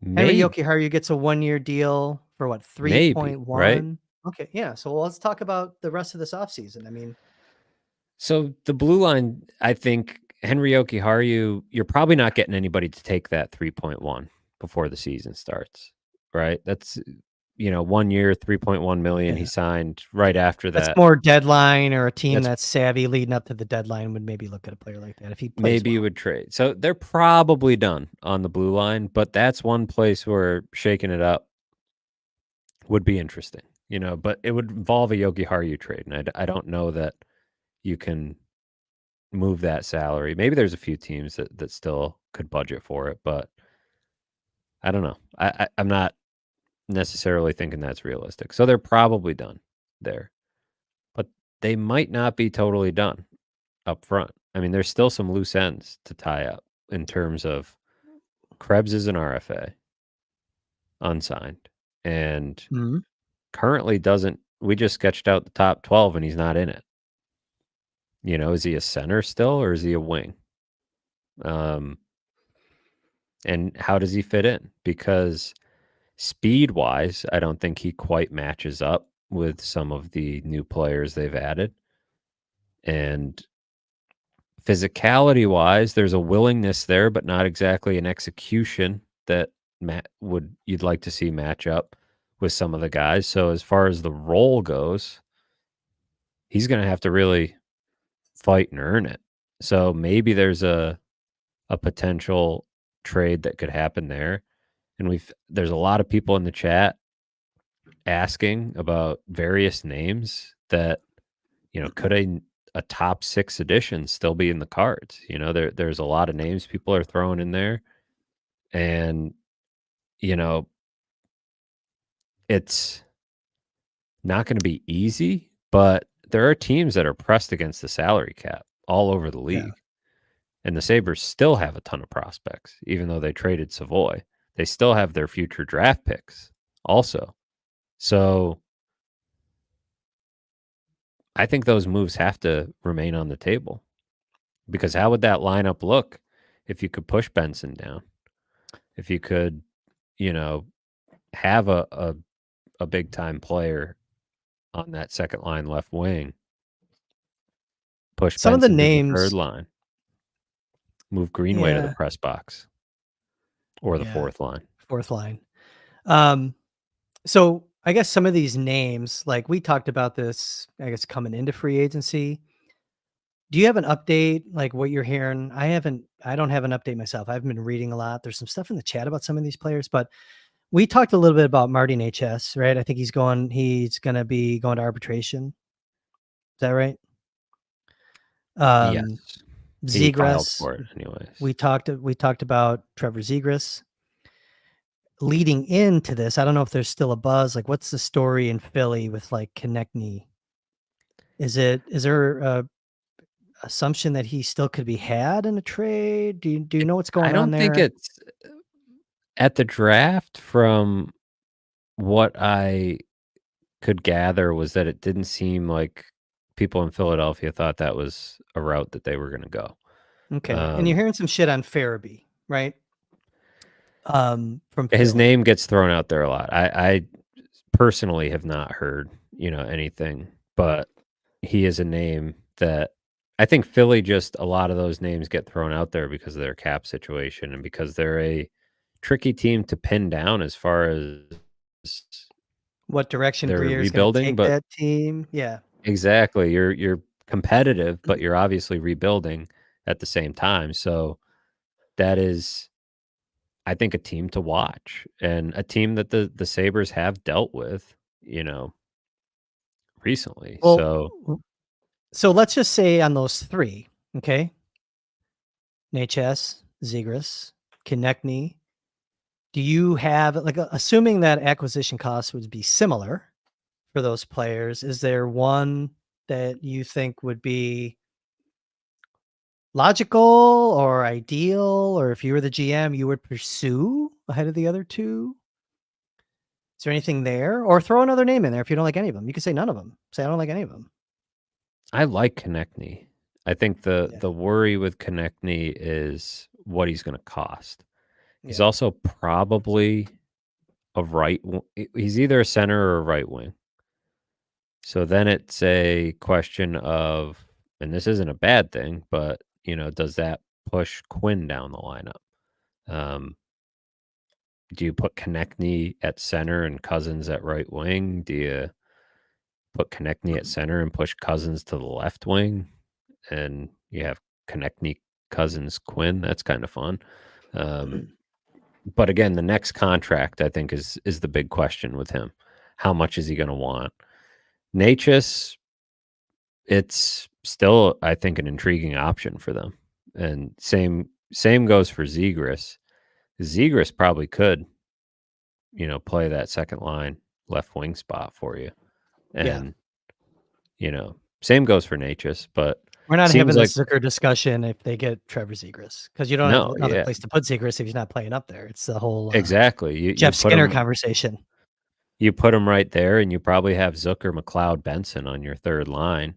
Henry Maybe, Jokiharju gets a 1-year deal for what, right? 3.1? Okay, yeah. So let's talk about the rest of this offseason. I mean, So the blue line, I think Henry Jokiharju, you're probably not getting anybody to take that 3.1 before the season starts, right? That's 1 year, 3.1 million. He yeah, signed right after that's that. more deadline, or a team That's that's savvy leading up to the deadline would maybe look at a player like that if he plays maybe you well. would trade. So they're probably done on the blue line, but that's one place where shaking it up would be interesting, but it would involve a Jokiharju trade. And I don't know that you can move that salary. Maybe there's a few teams that still could budget for it, but I don't know. I'm not necessarily thinking that's realistic. So they're probably done there, but they might not be totally done up front. I mean, there's still some loose ends to tie up in terms of Krebs is an RFA, unsigned, and Mhm. currently doesn't. We just sketched out the top 12 and he's not in it. Is he a center still or is he a wing? And how does he fit in? Because speed wise, I don't think he quite matches up with some of the new players they've added. And physicality wise, there's a willingness there, but not exactly an execution that you'd like to see match up with some of the guys. So as far as the role goes, he's going to have to really fight and earn it. So maybe there's a potential trade that could happen there. And there's a lot of people in the chat asking about various names that, could a top 6 edition still be in the cards? There's a lot of names people are throwing in there. And, it's not going to be easy, but there are teams that are pressed against the salary cap all over the Yeah. league. And the Sabres still have a ton of prospects, even though they traded Savoie. They still have their future draft picks also. So I think those moves have to remain on the table, because how would that lineup look if you could push Benson down? If you could, have a big time player on that second line left wing, push Some of the Benson to the third names, line, move Greenway to the yeah, press box or the yeah, fourth line. fourth line. Um, so I guess some of these names, like we talked about this, I guess coming into free agency. Do you have an update, like what you're hearing? I don't have an update myself. I've been reading a lot. There's some stuff in the chat about some of these players, but we talked a little bit about Martin HS, right? I think he's going to be going to arbitration. Is that right? Yes. Um, He filed Zegras, for it anyways. we talked about Trevor Zegras. Leading into this, I don't know if there's still a buzz. Like, what's the story in Philly with like Konechny? Is there a assumption that he still could be had in a trade? Do you know what's I going on don't think there? it's at the draft. From what I could gather was that it didn't seem like people in Philadelphia thought that was a route that they were going to go. Okay, and you're hearing some shit on Farabee, right? From His Philly. name gets thrown out there a lot. I personally have not heard, anything, but he is a name that I think Philly just a lot of those names get thrown out there because of their cap situation and because they're a tricky team to pin down as far as What direction they're Greer's gonna rebuilding, take but that team. Yeah. exactly, you're competitive, but you're obviously rebuilding at the same time, so that is, I think, a team to watch and a team that the Sabres have dealt with, recently, Well, so so let's just say on those 3, okay? Natchez, Zegras, Konechny. Do you have like, assuming that acquisition costs would be similar for those players, is there one that you think would be logical or ideal, or if you were the GM, you would pursue ahead of the other 2? Is there anything there? Or throw another name in there if you don't like any of them. You could say none of them. Say, "I don't like any of them." I like Konechny. I think the Yeah. the worry with Konechny is what he's gonna cost. He's Yeah. also probably a he's either a center or a right wing. So then it's a question of, and this isn't a bad thing, but, does that push Quinn down the lineup? Um, do you put Konechny at center and Cousins at right wing? Do you put Konechny at center and push Cousins to the left wing? And you have Konechny, Cousins, Quinn. That's kind of fun. But again, the next contract I think is the big question with him. How much is he going to want? Natchez, it's still I think an intriguing option for them, and same goes for Zegras. Zegras probably could play that second line left wing spot for you, Yeah. and same goes for Natchez. But We're not seems having like this Zucker discussion if they get Trevor Zegras, because you don't have no, another yeah, place to put Zegras if he's not playing up there. It's the whole, exactly. You Jeff put Skinner him conversation. right there, and you probably have Zucker, McLeod, Benson on your third line.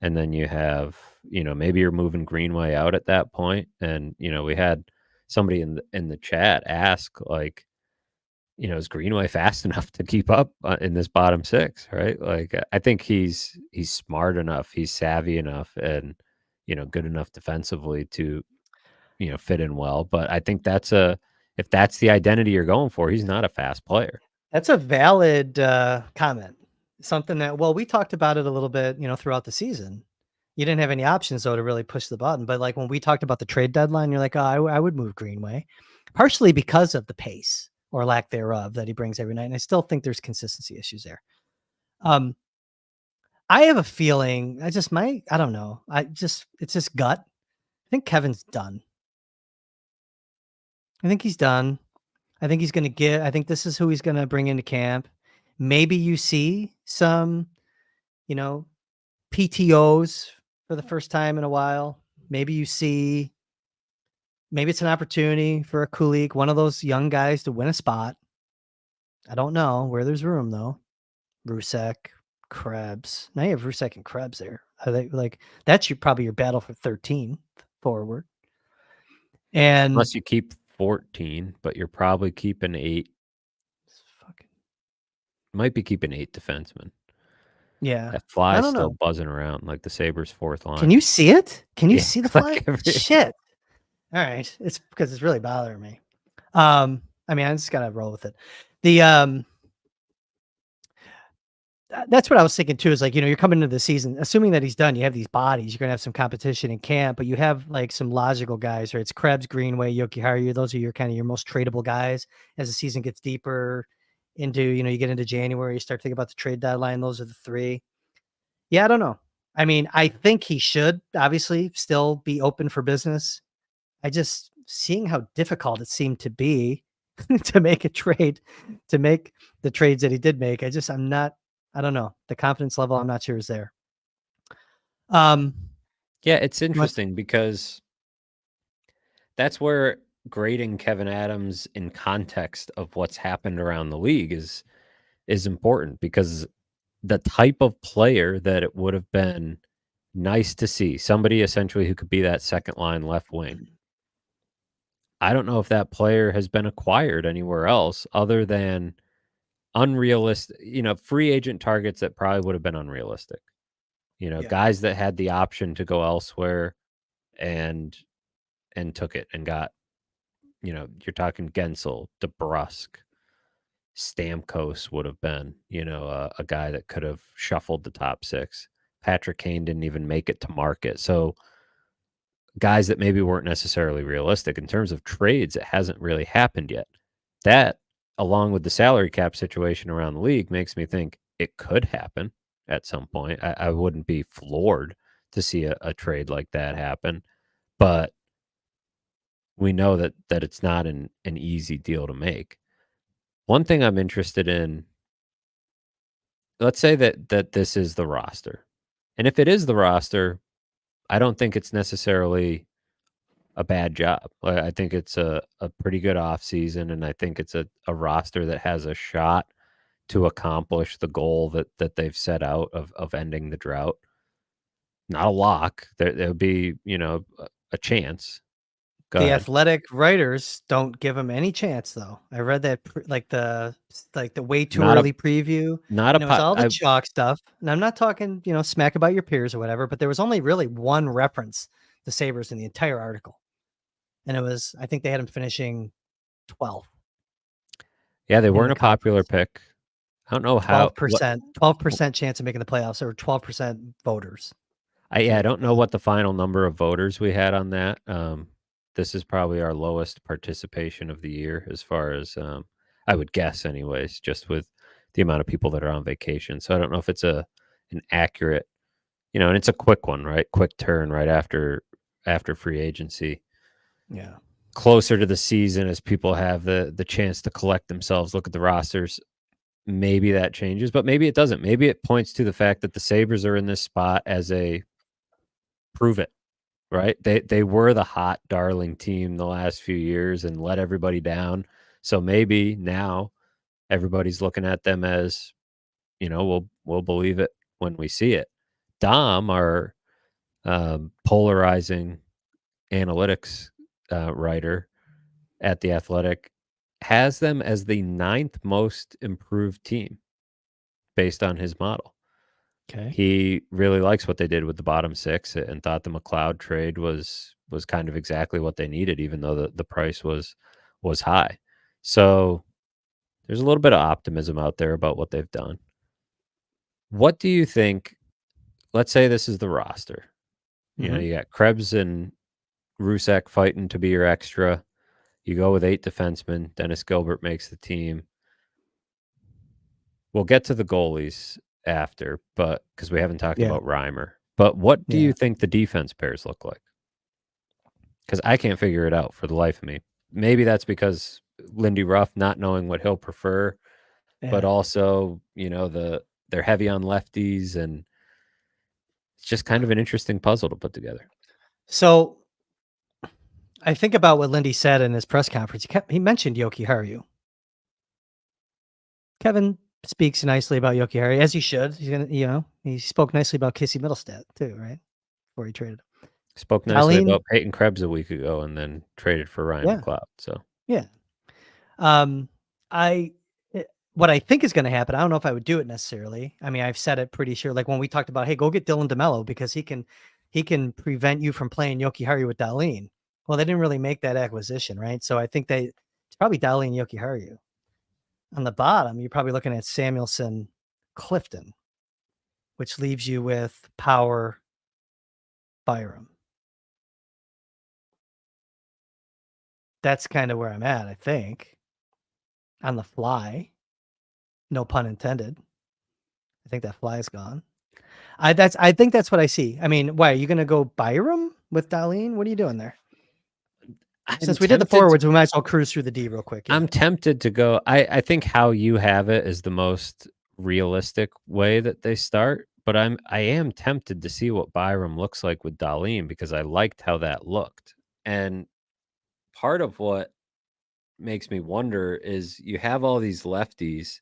And then you have, maybe you're moving Greenway out at that point. And, we had somebody in the chat ask, like, is Greenway fast enough to keep up in this bottom six, right? Like, I think he's smart enough, he's savvy enough, and good enough defensively to fit in well. But I think if that's the identity you're going for, he's not a fast player. That's a valid, comment. Something that, well, we talked about it a little bit, throughout the season. You didn't have any options though to really push the button, but like when we talked about the trade deadline, you're like, "Oh, I would move Greenway," partially because of the pace or lack thereof that he brings every night. And I still think there's consistency issues there. Um, I have a feeling, I don't know. It's just gut. I think Kevin's done. I think he's done. I think this is who he's gonna bring into camp. Maybe you see some, you know, PTOs for the first time in a while. Maybe you see, maybe it's an opportunity for a Kulik, one of those young guys to win a spot. I don't know where there's room though. Rusek, Krebs. Now you have Rusek and Krebs there. Are they like that's probably your battle for 13th forward. And Unless you keep 14, but you're probably keeping 8. fucking, Might be keeping 8 defensemen. yeah, That I fly's don't still know. buzzing around like the Sabres' fourth Can line. you see it? Can you Yeah, see the fly? like every Shit. All right. It's because it's really bothering me. I mean, I just gotta roll with it. The that's what I was thinking too. Is like, you're coming into the season, assuming that he's done. You have these bodies. You're gonna have some competition in camp, but you have like some logical guys, right? It's Krebs, Greenway, Yoki Haru. Those are your kind of your most tradable guys as the season gets deeper into, you get into January, you start thinking about the trade deadline. Those are the 3. Yeah, I don't know. I mean, I think he should obviously still be open for business. I just seeing how difficult it seemed to be to make a trade, to make the trades that he did make. I don't know. The confidence level, I'm not sure is there. Um, Yeah, it's what's interesting because that's where grading Kevin Adams in context of what's happened around the league is important because the type of player that it would have been nice to see, somebody essentially who could be that second line left wing. I don't know if that player has been acquired anywhere else other than unrealistic, free agent targets that probably would have been unrealistic. Yeah. Yeah. Guys that had the option to go elsewhere and took it and got, you're talking Gensel, DeBrusk, Stamkos would have been, a guy that could have shuffled the top six. Patrick Kane didn't even make it to market. So guys that maybe weren't necessarily realistic in terms of trades, it hasn't really happened yet. That, along with the salary cap situation around the league, makes me think it could happen at some point. I wouldn't be floored to see a trade like that happen, but we know that it's not an easy deal to make. One thing I'm interested in, let's say that this is the roster. And if it is the roster, I don't think it's necessarily a bad job. I think it's a pretty good offseason, and I think it's a roster that has a shot to accomplish the goal that they've set out of ending the drought. Not a lock. There would be, a chance. Go The ahead. Athletic writers don't give him any chance, though. I read that like the way too Not a early preview, not a and it was pot. all the chalk stuff. And I'm not talking, smack about your peers or whatever, but there was only really one reference to Sabres in the entire article, and it was, I think they had him finishing 12th Yeah, they in weren't the a popular conference. pick. I don't know how. 12% chance of making the playoffs, or 12% voters. I don't know what the final number of voters we had on that. This is probably our lowest participation of the year, as far as I would guess, anyways, just with the amount of people that are on vacation. So I don't know if it's an accurate, and it's a quick one, right? Quick turn right after free agency. Yeah. Closer to the season, as people have the chance to collect themselves, look at the rosters. Maybe that changes, but maybe it doesn't. Maybe it points to the fact that the Sabres are in this spot as a prove it, right? They were the hot darling team the last few years and let everybody down. So maybe now everybody's looking at them as, we'll believe it when we see it. Dom, our polarizing analytics writer at The Athletic, has them as the 9th most improved team based on his model. Okay. He really likes what they did with the bottom six and thought the McLeod trade was kind of exactly what they needed, even though the price was high. So there's a little bit of optimism out there about what they've done. What do you think? Let's say this is the roster. You got Krebs and Rusak fighting to be your extra. You go with 8 defensemen. Dennis Gilbert makes the team. We'll get to the goalies after, but because we haven't talked about Reimer. But what do you think the defense pairs look like? Because I can't figure it out for the life of me. Maybe that's because Lindy Ruff not knowing what he'll prefer, but also, they're heavy on lefties, and it's just kind of an interesting puzzle to put together. So I think about what Lindy said in his press conference. He mentioned Yoki Haru. Kevin speaks nicely about Yoki Haru, as he should. He's gonna, he spoke nicely about Kissy Middlestat too, right? Before he traded him. Spoke nicely about Peyton Krebs a week ago, and then traded for Ryan McLeod. So what I think is going to happen, I don't know if I would do it necessarily. I mean, I've said it pretty sure. Like when we talked about, hey, go get Dylan DeMello because he can prevent you from playing Yoki Haru with Darlene. Well, they didn't really make that acquisition, right? So I think it's probably Darlene Yoki Haru. On the bottom, you're probably looking at Samuelson, Clifton, which leaves you with Power, Byram. That's kind of where I'm at, I think. On the fly. No pun intended. I think that fly is gone. I think that's what I see. I mean, why are you going to go Byram with Darlene? What are you doing there? Since we did the forwards, we might as well cruise through the D real quick. I'm tempted to go. I think how you have it is the most realistic way that they start, but I am tempted to see what Byram looks like with Darlene, because I liked how that looked. And part of what makes me wonder is you have all these lefties,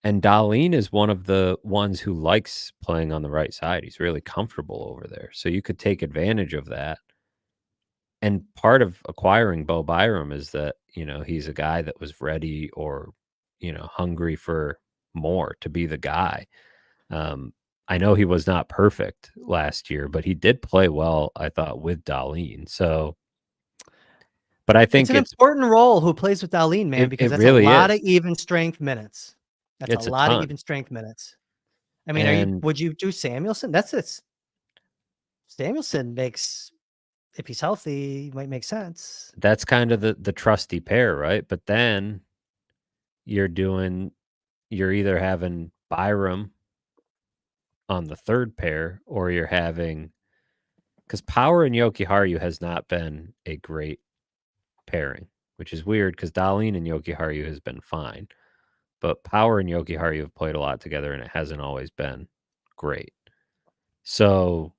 and Darlene is one of the ones who likes playing on the right side. He's really comfortable over there. So you could take advantage of that. And part of acquiring Bo Byram is that, he's a guy that was ready or, hungry for more, to be the guy. I know he was not perfect last year, but he did play well, I thought, with Dahlin. So, but I It's think an important role who plays with Dahlin, man, because it that's a really lot is. of even strength minutes. That's a It's a lot of ton. even strength minutes. I mean, And would you do Samuelson? That's it. Samuelson makes, if he's healthy, might make sense. that's kind of the trusty pair, right? But then you're either having Byram on the third pair, or you're having, because Power and Jokiharju has not been a great pairing, which is weird because Dahlin and Jokiharju has been fine. But Power and Jokiharju have played a lot together, and it hasn't always been great. So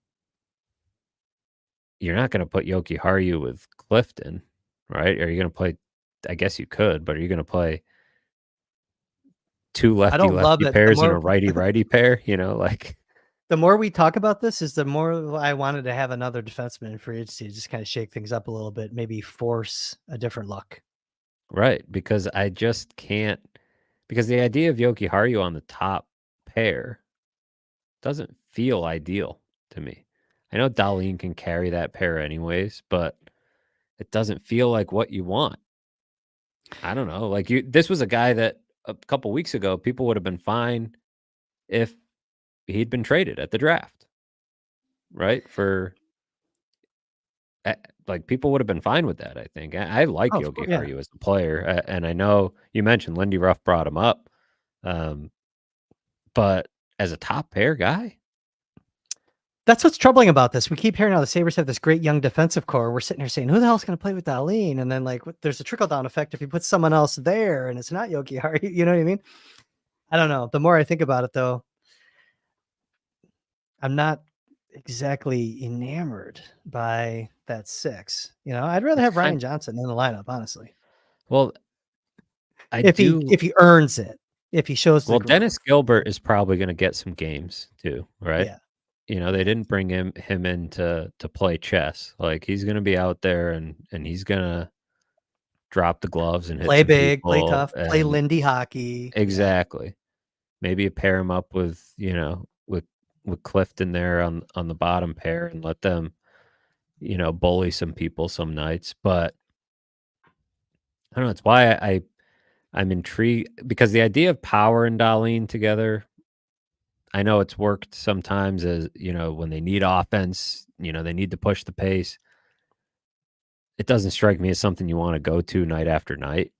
you're not going to put Jokiharju with Clifton, right? Are you going to play? I guess you could, but are you going to play two I don't love lefty-lefty it. pairs and a righty-righty pair? The more we talk about this, is the more I wanted to have another defenseman in free agency to just kind of shake things up a little bit, maybe force a different look. Right, because I just can't, because the idea of Jokiharju on the top pair doesn't feel ideal to me. I know Dahlin can carry that pair anyways, but it doesn't feel like what you want. I don't know. Like this was a guy that a couple weeks ago people would have been fine if he'd been traded at the draft, right? Like people would have been fine with that. I think I like Oh, of course, yeah. Jokiharju as a player, and I know you mentioned Lindy Ruff brought him up, but as a top pair guy, That's what's troubling about this. We keep hearing how the Sabres have this great young defensive core. We're sitting here saying, who the hell's going to play with Dahlin? And then there's a trickle down effect if you put someone else there and it's not Jokiharju. You know what I mean? I don't know. The more I think about it, though, I'm not exactly enamored by that 6. I'd rather it's have Ryan kind. Johnson in the lineup, honestly. Well, I If do. he earns it, if he shows the Well, growth. Dennis Gilbert is probably going to get some games too, right? Yeah. They didn't bring him in to play chess. Like he's going to be out there and he's going to drop the gloves and hit Play some big, play people. tough, play And Lindy hockey. Yeah. exactly, maybe you pair him up with with Clifton there on the bottom pair and let them bully some people some nights. But I don't know. It's why I'm intrigued because the idea of Power and Dahlin together, I know it's worked sometimes as, when they need offense, they need to push the pace. It doesn't strike me as something you want to go to night after night.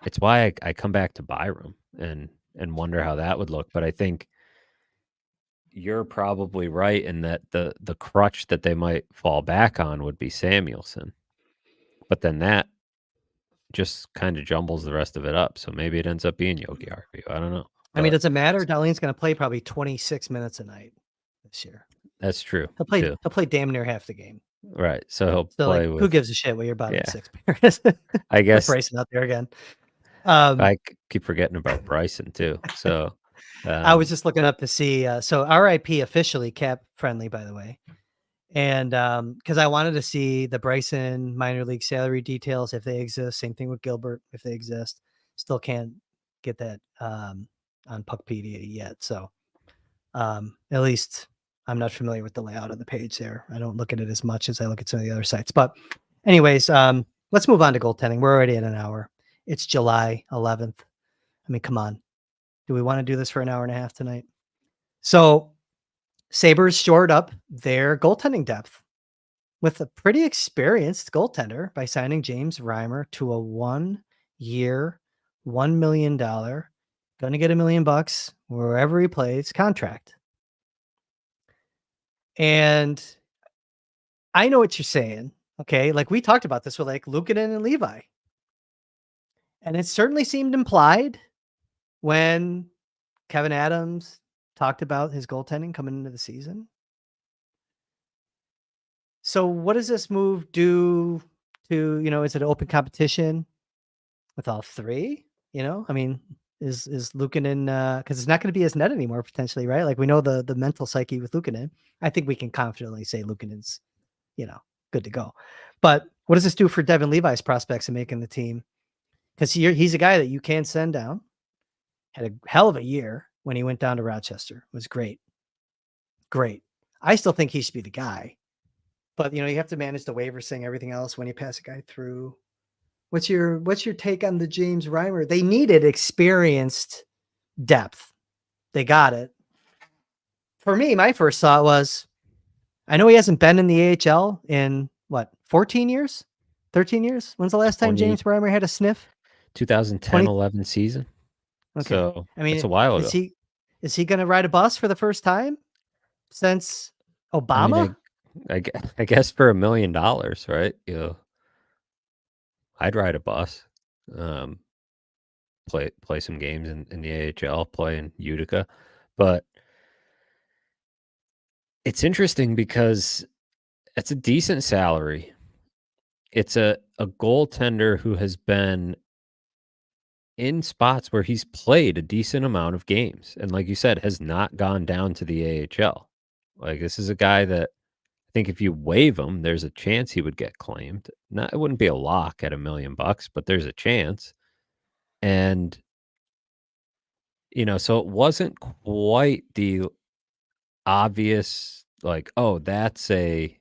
It's why I come back to Byram and wonder how that would look. But I think you're probably right in that the crutch that they might fall back on would be Samuelson. But then that just kind of jumbles the rest of it up. So maybe it ends up being Jokiharju. I don't know. I mean, But does it matter? Dahlin's going to play probably 26 minutes a night this year. that's true He'll too. play damn near half the game. Right. So he'll So play who with, gives a shit what your bottom yeah, 6 pairs? I Put guess Bryson out there again. I keep forgetting about Bryson too. So I was just looking up to see. So RIP officially cap friendly, by the way. And because I wanted to see the Bryson minor league salary details if they exist. Same thing with Gilbert if they exist. Still can't get that on Puckpedia yet. So at least I'm not familiar with the layout of the page there. I don't look at it as much as I look at some of the other sites. But anyways, let's move on to goaltending. We're already at an hour. It's July 11th. I mean, come on. Do we want to do this for an hour and a half tonight? So Sabres shored up their goaltending depth with a pretty experienced goaltender by signing James Reimer to a 1-year, $1 million, going to get $1 million wherever he plays contract. And I know what you're saying. Okay. Like we talked about this with like Luukkonen and Levi. And it certainly seemed implied when Kevin Adams talked about his goaltending coming into the season. So what does this move do to, is it an open competition with all three? I mean, is Luukkonen, because it's not going to be his net anymore potentially, right? Like we know the mental psyche with Luukkonen. I think we can confidently say Luukkonen's, good to go. But what does this do for Devin Levi's prospects of making the team? Because he's a guy that you can send down. Had a hell of a year when he went down to Rochester. It was great. great. I still think he should be the guy. But you have to manage the waiver thing, everything else when you pass a guy through. What's your take on the James Reimer? They needed experienced depth. They got it. For me, my first thought was, I know he hasn't been in the AHL in 14 years? 13 years? When's the last time 20 James Reimer had a sniff? 2010-11 season. Okay. So I mean, that's a while ago. Is he going to ride a bus for the first time since Obama? I guess for $1 million, right? I'd ride a bus, play some games in the AHL, play in Utica, but it's interesting because it's a decent salary. It's a goaltender who has been in spots where he's played a decent amount of games, and like you said, has not gone down to the AHL. Like, this is a guy that I think if you waive him, there's a chance he would get claimed. Not, it wouldn't be a lock at $1 million, but there's a chance. And so it wasn't quite the obvious, like, oh, that's a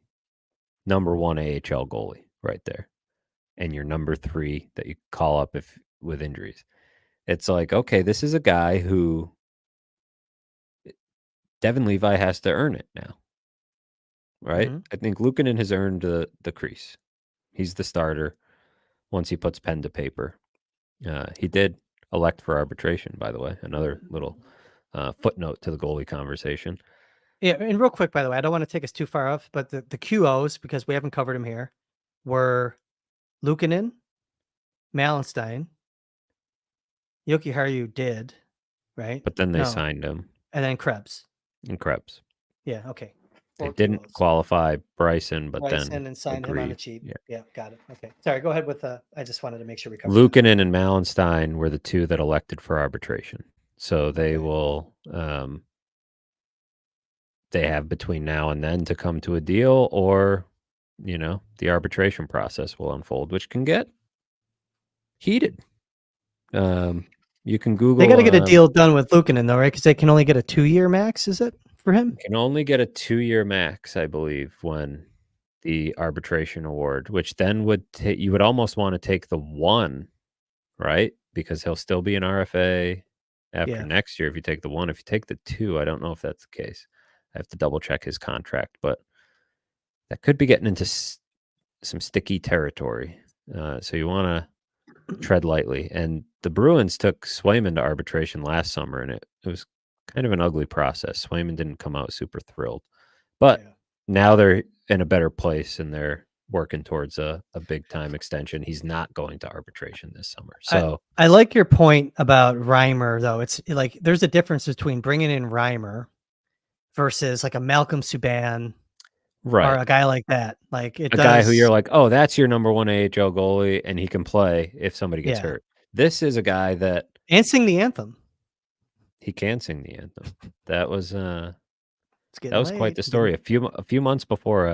number 1 AHL goalie right there, and your number 3 that you call up if with injuries. It's like, okay, this is a guy who Devin Levi has to earn it now, right? Mm-hmm. I think Luukkonen has earned the Kris. He's the starter once he puts pen to paper. He did elect for arbitration, by the way. Another little footnote to the goalie conversation. Yeah, and real quick, by the way, I don't want to take us too far off, but the QOs, because we haven't covered them here, were Luukkonen, Malenstein, Jokiharju did, right? But then they signed him. And then Krebs. And Krebs. Yeah, okay. They didn't qualify Bryson, but then and signed him on the cheap. Yeah. Yeah, got it. Okay. Sorry, go ahead with I just wanted to make sure we covered Luukkonen and Malenstein were the 2 that elected for arbitration. So they will they have between now and then to come to a deal, or the arbitration process will unfold, which can get heated. You can Google. They got to get a deal done with Luukkonen, though, right? Because they can only get a 2-year max. Is it for him? You can only get a 2-year max, I believe, when the arbitration award, which then you would almost want to take the 1, right? Because he'll still be an RFA after next year if you take the 1. If you take the 2, I don't know if that's the case. I have to double check his contract, but that could be getting into some sticky territory. So you want to tread lightly. And the Bruins took Swayman to arbitration last summer, and it was kind of an ugly process. Swayman didn't come out super thrilled, but now they're in a better place and they're working towards a big time extension. He's not going to arbitration this summer. So I like your point about Reimer, though. It's like there's a difference between bringing in Reimer versus like a Malcolm Subban, right, or a guy like that. Like a guy who you're like, oh, that's your number 1 AHL goalie, and he can play if somebody gets hurt. This is a guy that and sing the anthem. He can sing the anthem. That was quite the story. A few months before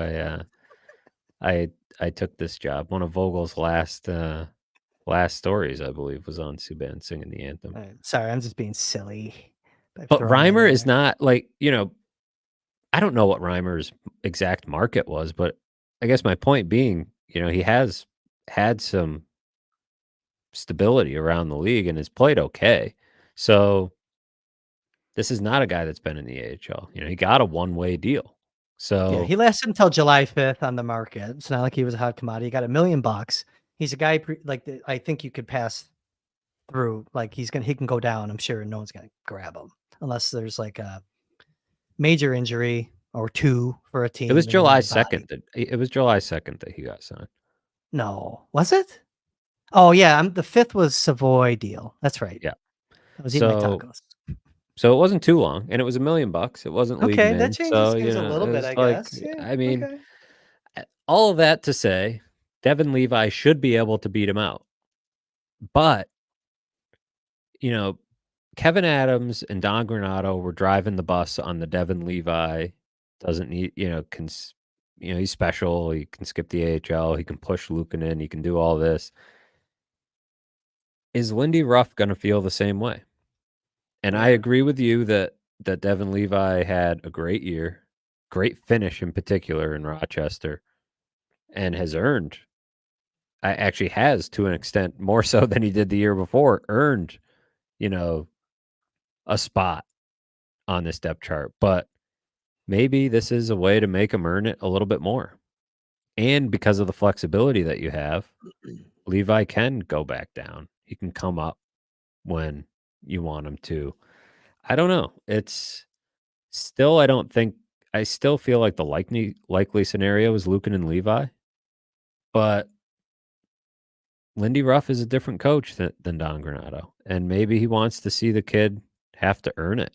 I took this job, one of Vogel's last stories, I believe, was on Subban singing the anthem. Sorry, I'm just being silly. But Reimer is not like, I don't know what Reimer's exact market was, but I guess my point being, he has had some stability around the league and has played okay. So this is not a guy that's been in the AHL. He got a one-way deal. So he lasted until July 5th on the market. It's not like he was a hot commodity. He got $1 million. He's a guy I think you could pass through. Like he can go down, I'm sure, and no one's gonna grab him unless there's like a major injury or 2 for a team. It was July 2nd. It was July 2nd that he got signed. No, was it? Oh yeah, the 5th was Savoie deal. That's right. Yeah, I was eating my tacos. So it wasn't too long, and it was $1 million. It wasn't league min. That changes things a little bit, I guess. I mean, all of that to say, Devin Levi should be able to beat him out, but Kevin Adams and Don Granato were driving the bus on the Devin Levi. Doesn't need, he's special. He can skip the AHL. He can push Luukkonen. He can do all this. Is Lindy Ruff going to feel the same way? And I agree with you that Devin Levi had a great year. great finish in particular in Rochester, and actually has, to an extent, more so than he did the year before, earned, a spot on this depth chart. But maybe this is a way to make him earn it a little bit more. And because of the flexibility that you have, Levi can go back down. He can come up when you want him to. I don't know. It's still, I still feel like the likely scenario is Lukin and Levi, but Lindy Ruff is a different coach than Don Granato, and maybe he wants to see the kid have to earn it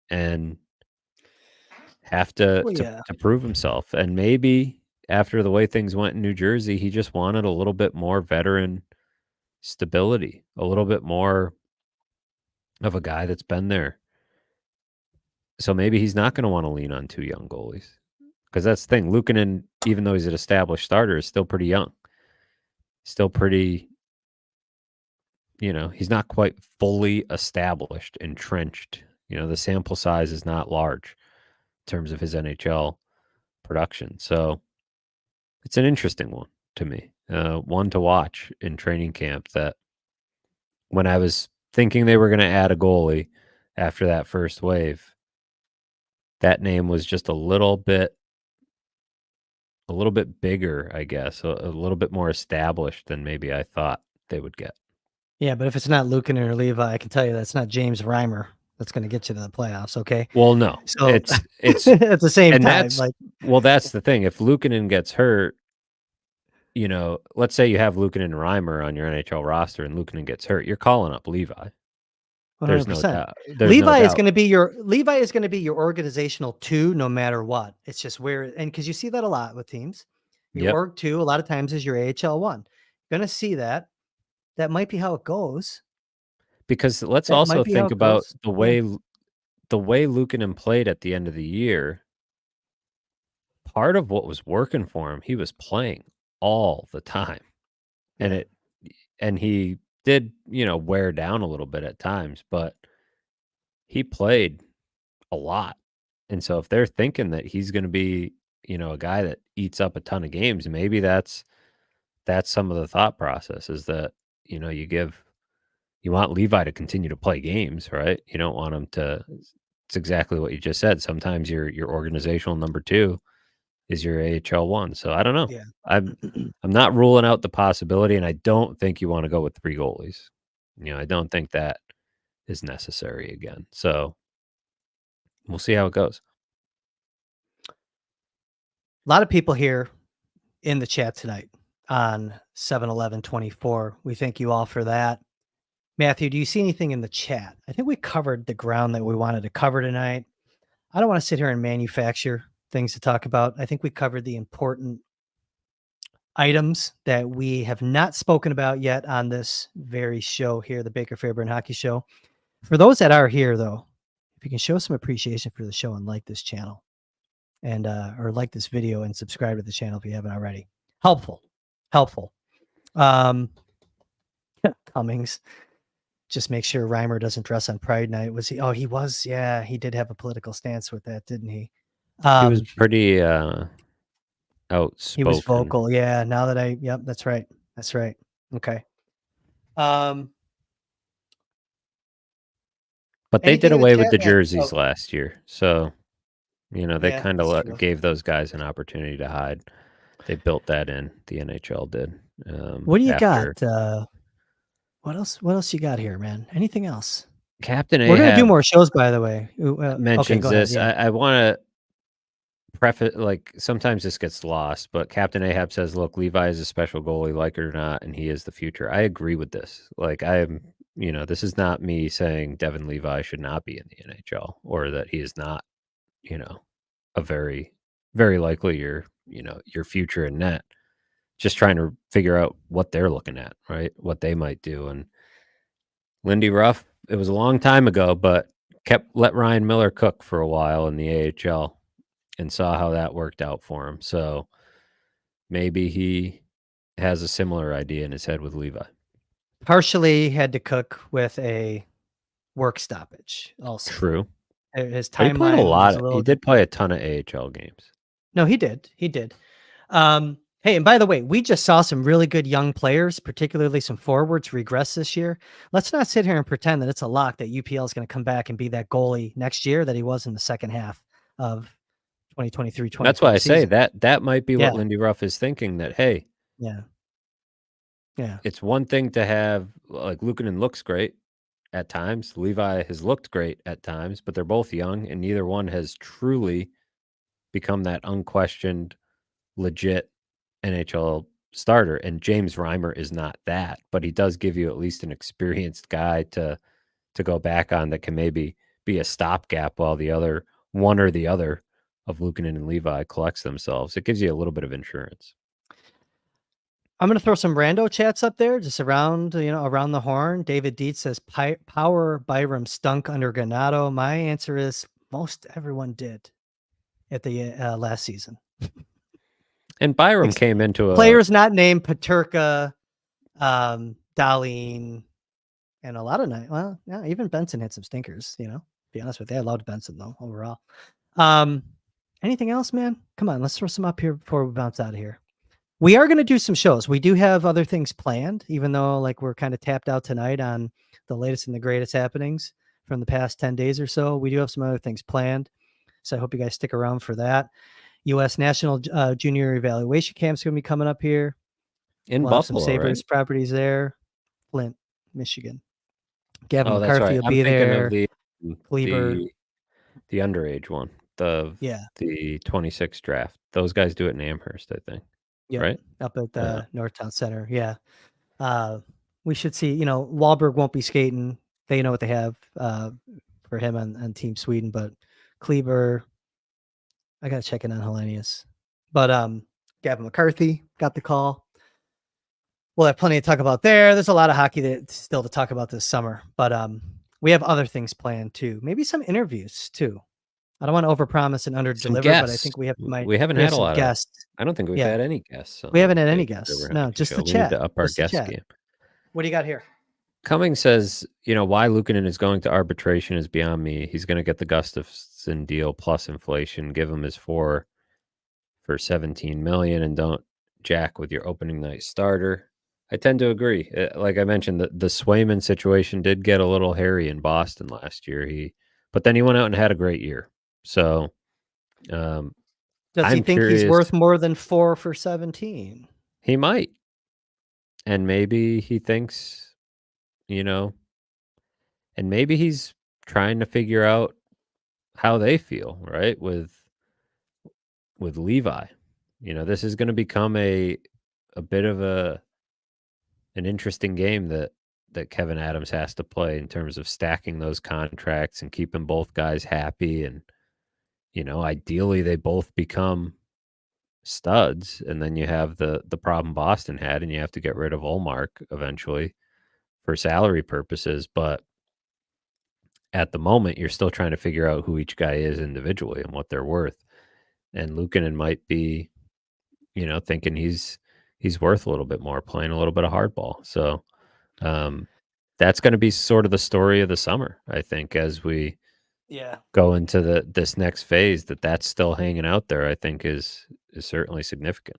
and have Well, yeah. to prove himself. And maybe after the way things went in New Jersey, he just wanted a little bit more veteran stability, a little bit more of a guy that's been there. So maybe he's not going to want to lean on two young goalies, because that's the thing. Luukkonen, even though he's an established starter, is still pretty young. Still pretty, he's not quite fully established, entrenched. The sample size is not large in terms of his NHL production. So it's an interesting one to me, one to watch in training camp. That when I was thinking they were going to add a goalie after that first wave, that name was just a little bit bigger, I guess, a little bit more established than maybe I thought they would get. Yeah, but if it's not Luukkonen or Levi, I can tell you that's not James Reimer that's going to get you to the playoffs. Okay. Well, no, So it's at the same and time, like, that's the thing. If Luukkonen gets hurt, let's say you have Luukkonen and Reimer on your NHL roster, and Luukkonen gets hurt, you're calling up Levi. There's no 100%. doubt. Levi is going to be your organizational 2 no matter what. It's just because you see that a lot with teams. Your org 2 a lot of times is your AHL 1. You're going to see that. That might be how it goes. Because let's also think about the way Luukkonen played at the end of the year. Part of what was working for him, he was playing all the time. Yeah. And he did, wear down a little bit at times, but he played a lot. And so if they're thinking that he's going to be, a guy that eats up a ton of games, maybe that's some of the thought process, is that, you want Levi to continue to play games, right? You don't want him to. It's exactly what you just said. Sometimes your organizational number 2 is your AHL 1. So I don't know. Yeah. I'm not ruling out the possibility, and I don't think you want to go with 3 goalies. I don't think that is necessary again. So we'll see how it goes. A lot of people here in the chat tonight on 7/11/24. We thank you all for that. Matthew, do you see anything in the chat? I think we covered the ground that we wanted to cover tonight. I don't want to sit here and manufacture things to talk about. I think we covered the important items that we have not spoken about yet on this very show here, the Baker Fairburn Hockey Show. For those that are here, though, if you can show some appreciation for the show and like this channel, and or like this video and subscribe to the channel if you haven't already. Helpful. Cummings. Just make sure Reimer doesn't dress on Pride Night. Was he? Oh, he was. Yeah, he did have a political stance with that, didn't he? He was pretty outspoken. He was vocal. Yeah. Now that yep, that's right. Okay. But they did away with the jerseys last year, so they kind of gave those guys an opportunity to hide. They built that in. The NHL did. What do you got? What else you got here, man? Anything else? Captain Ahab. We're going to do more shows, by the way. Mentions okay, this. Ahead, yeah. I want to preface, like, sometimes this gets lost, but Captain Ahab says, look, Levi is a special goalie, like it or not, and he is the future. I agree with this. Like, this is not me saying Devin Levi should not be in the NHL, or that he is not, a very, very likely your future in net. Just trying to figure out what they're looking at, right? What they might do. And Lindy Ruff, it was a long time ago, but let Ryan Miller cook for a while in the AHL and saw how that worked out for him. So maybe he has a similar idea in his head with Levi. Partially had to cook with a work stoppage also. True. his He played a timeline was lot. a little He did different. play a ton of AHL games. No, he did. He did. Hey, and by the way, we just saw some really good young players, particularly some forwards, regress this year. Let's not sit here and pretend that it's a lock that UPL is going to come back and be that goalie next year that he was in the second half of 2023-24 That's why I say season. that might be what Yeah. Lindy Ruff is thinking, that, hey, Yeah. Yeah. it's one thing to have, like, Luukkonen looks great at times. Levi has looked great at times, but they're both young, and neither one has truly become that unquestioned, legit NHL starter. And James Reimer is not that, but he does give you at least an experienced guy to go back on that can maybe be a stopgap while the other one or the other of Luukkonen and Levi collects themselves. It gives you a little bit of insurance. I'm going to throw some rando chats up there, just around the horn. David Dietz says, Power Byram stunk under Granato. My answer is most everyone did at the last season. And Byram came into players not named Paterka, Darlene, and a lot of night. Well, yeah, even Benson had some stinkers, to be honest with you. I loved Benson though, overall. Anything else, man? Come on, let's throw some up here before we bounce out of here. We are going to do some shows. We do have other things planned, even though like we're kind of tapped out tonight on the latest and the greatest happenings from the past 10 days or so. We do have some other things planned. So I hope you guys stick around for that. U.S. National Junior Evaluation Camp is going to be coming up here. in Buffalo, some Sabres right? properties there. Flint, Michigan. Gavin Oh, that's McCarthy right. will be there. Kleber. The underage one, the 26 draft. Those guys do it in Amherst, I think. Yeah, right? Up at the Northtown Center. Yeah. We should see, Wahlberg won't be skating. They know what they have for him on Team Sweden, but Kleber, I got to check in on Hellenius. But Gavin McCarthy got the call. We'll have plenty to talk about there. There's a lot of hockey still to talk about this summer, but we have other things planned too. Maybe some interviews too. I don't want to overpromise and underdeliver, but I think we haven't had a lot guests. I don't think we've had any guests. We haven't had any guests. No, just the chat. We need to up our guest game. What do you got here? Cummings says, why Luukkonen is going to arbitration is beyond me. He's going to get the Gustafsson deal plus inflation. Give him his 4 for $17 million and don't jack with your opening night starter. I tend to agree. Like I mentioned, the Swayman situation did get a little hairy in Boston last year. But then he went out and had a great year. So, does he think he's worth more than 4 for 17? He might, and maybe he thinks, and maybe he's trying to figure out how they feel, right? With Levi, this is going to become a bit of an interesting game that Kevin Adams has to play in terms of stacking those contracts and keeping both guys happy. And, ideally they both become studs. And then you have the problem Boston had, and you have to get rid of Ullmark eventually for salary purposes. But at the moment, you're still trying to figure out who each guy is individually and what they're worth. And Luukkonen might be, thinking he's worth a little bit more, playing a little bit of hardball. So, that's going to be sort of the story of the summer, I think, as we go into this next phase. That's still hanging out there, I think, is certainly significant.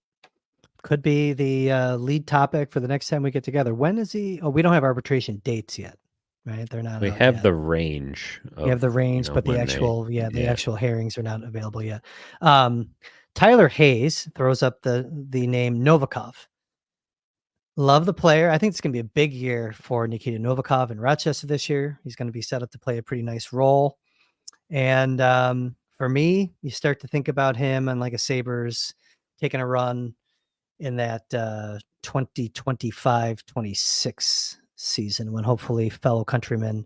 Could be the lead topic for the next time we get together. When is he? Oh, we don't have arbitration dates yet, right? They're not. We have the range. We have the range, but the actual actual hearings are not available yet. Tyler Hayes throws up the name Novikov. Love the player. I think it's going to be a big year for Nikita Novikov in Rochester this year. He's going to be set up to play a pretty nice role. And for me, you start to think about him and like a Sabres taking a run in that 2025-26 season when hopefully fellow countryman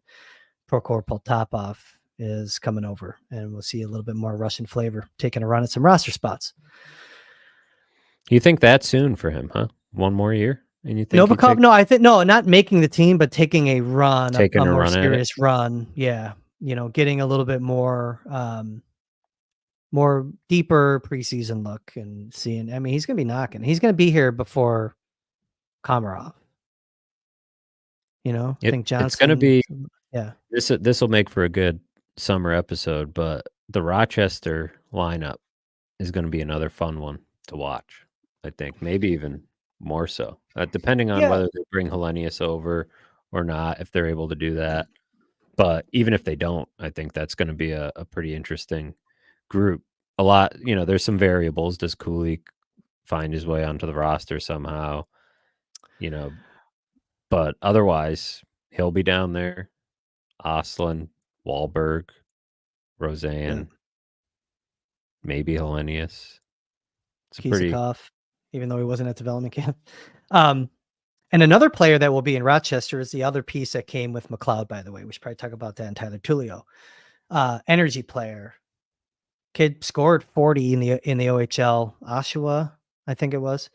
Prokhor Poltapov is coming over and we'll see a little bit more Russian flavor taking a run at some roster spots. You think that soon for him, huh? One more year? And you think Novikov? No, I think not making the team, but taking a run, a more serious run. Yeah. Getting a little bit more deeper preseason look and seeing. I mean, he's going to be knocking. He's going to be here before Komarov. I think Johnson. It's going to be. Yeah. This will make for a good summer episode, but the Rochester lineup is going to be another fun one to watch. I think maybe even more so, depending on Yeah. whether they bring Hellenius over or not, if they're able to do that. But even if they don't, I think that's going to be a pretty interesting group. A lot, there's some variables. Does Kulik find his way onto the roster somehow? But otherwise, he'll be down there. Oslin, Wahlberg, Yeah. Roseanne, maybe Hellenius. It's a pretty Kizikov, even though he wasn't at development camp. And another player that will be in Rochester is the other piece that came with McLeod, by the way. We should probably talk about that in Tyler Tullio. Energy player. Kid scored 40 in the OHL. Oshawa, I think it was.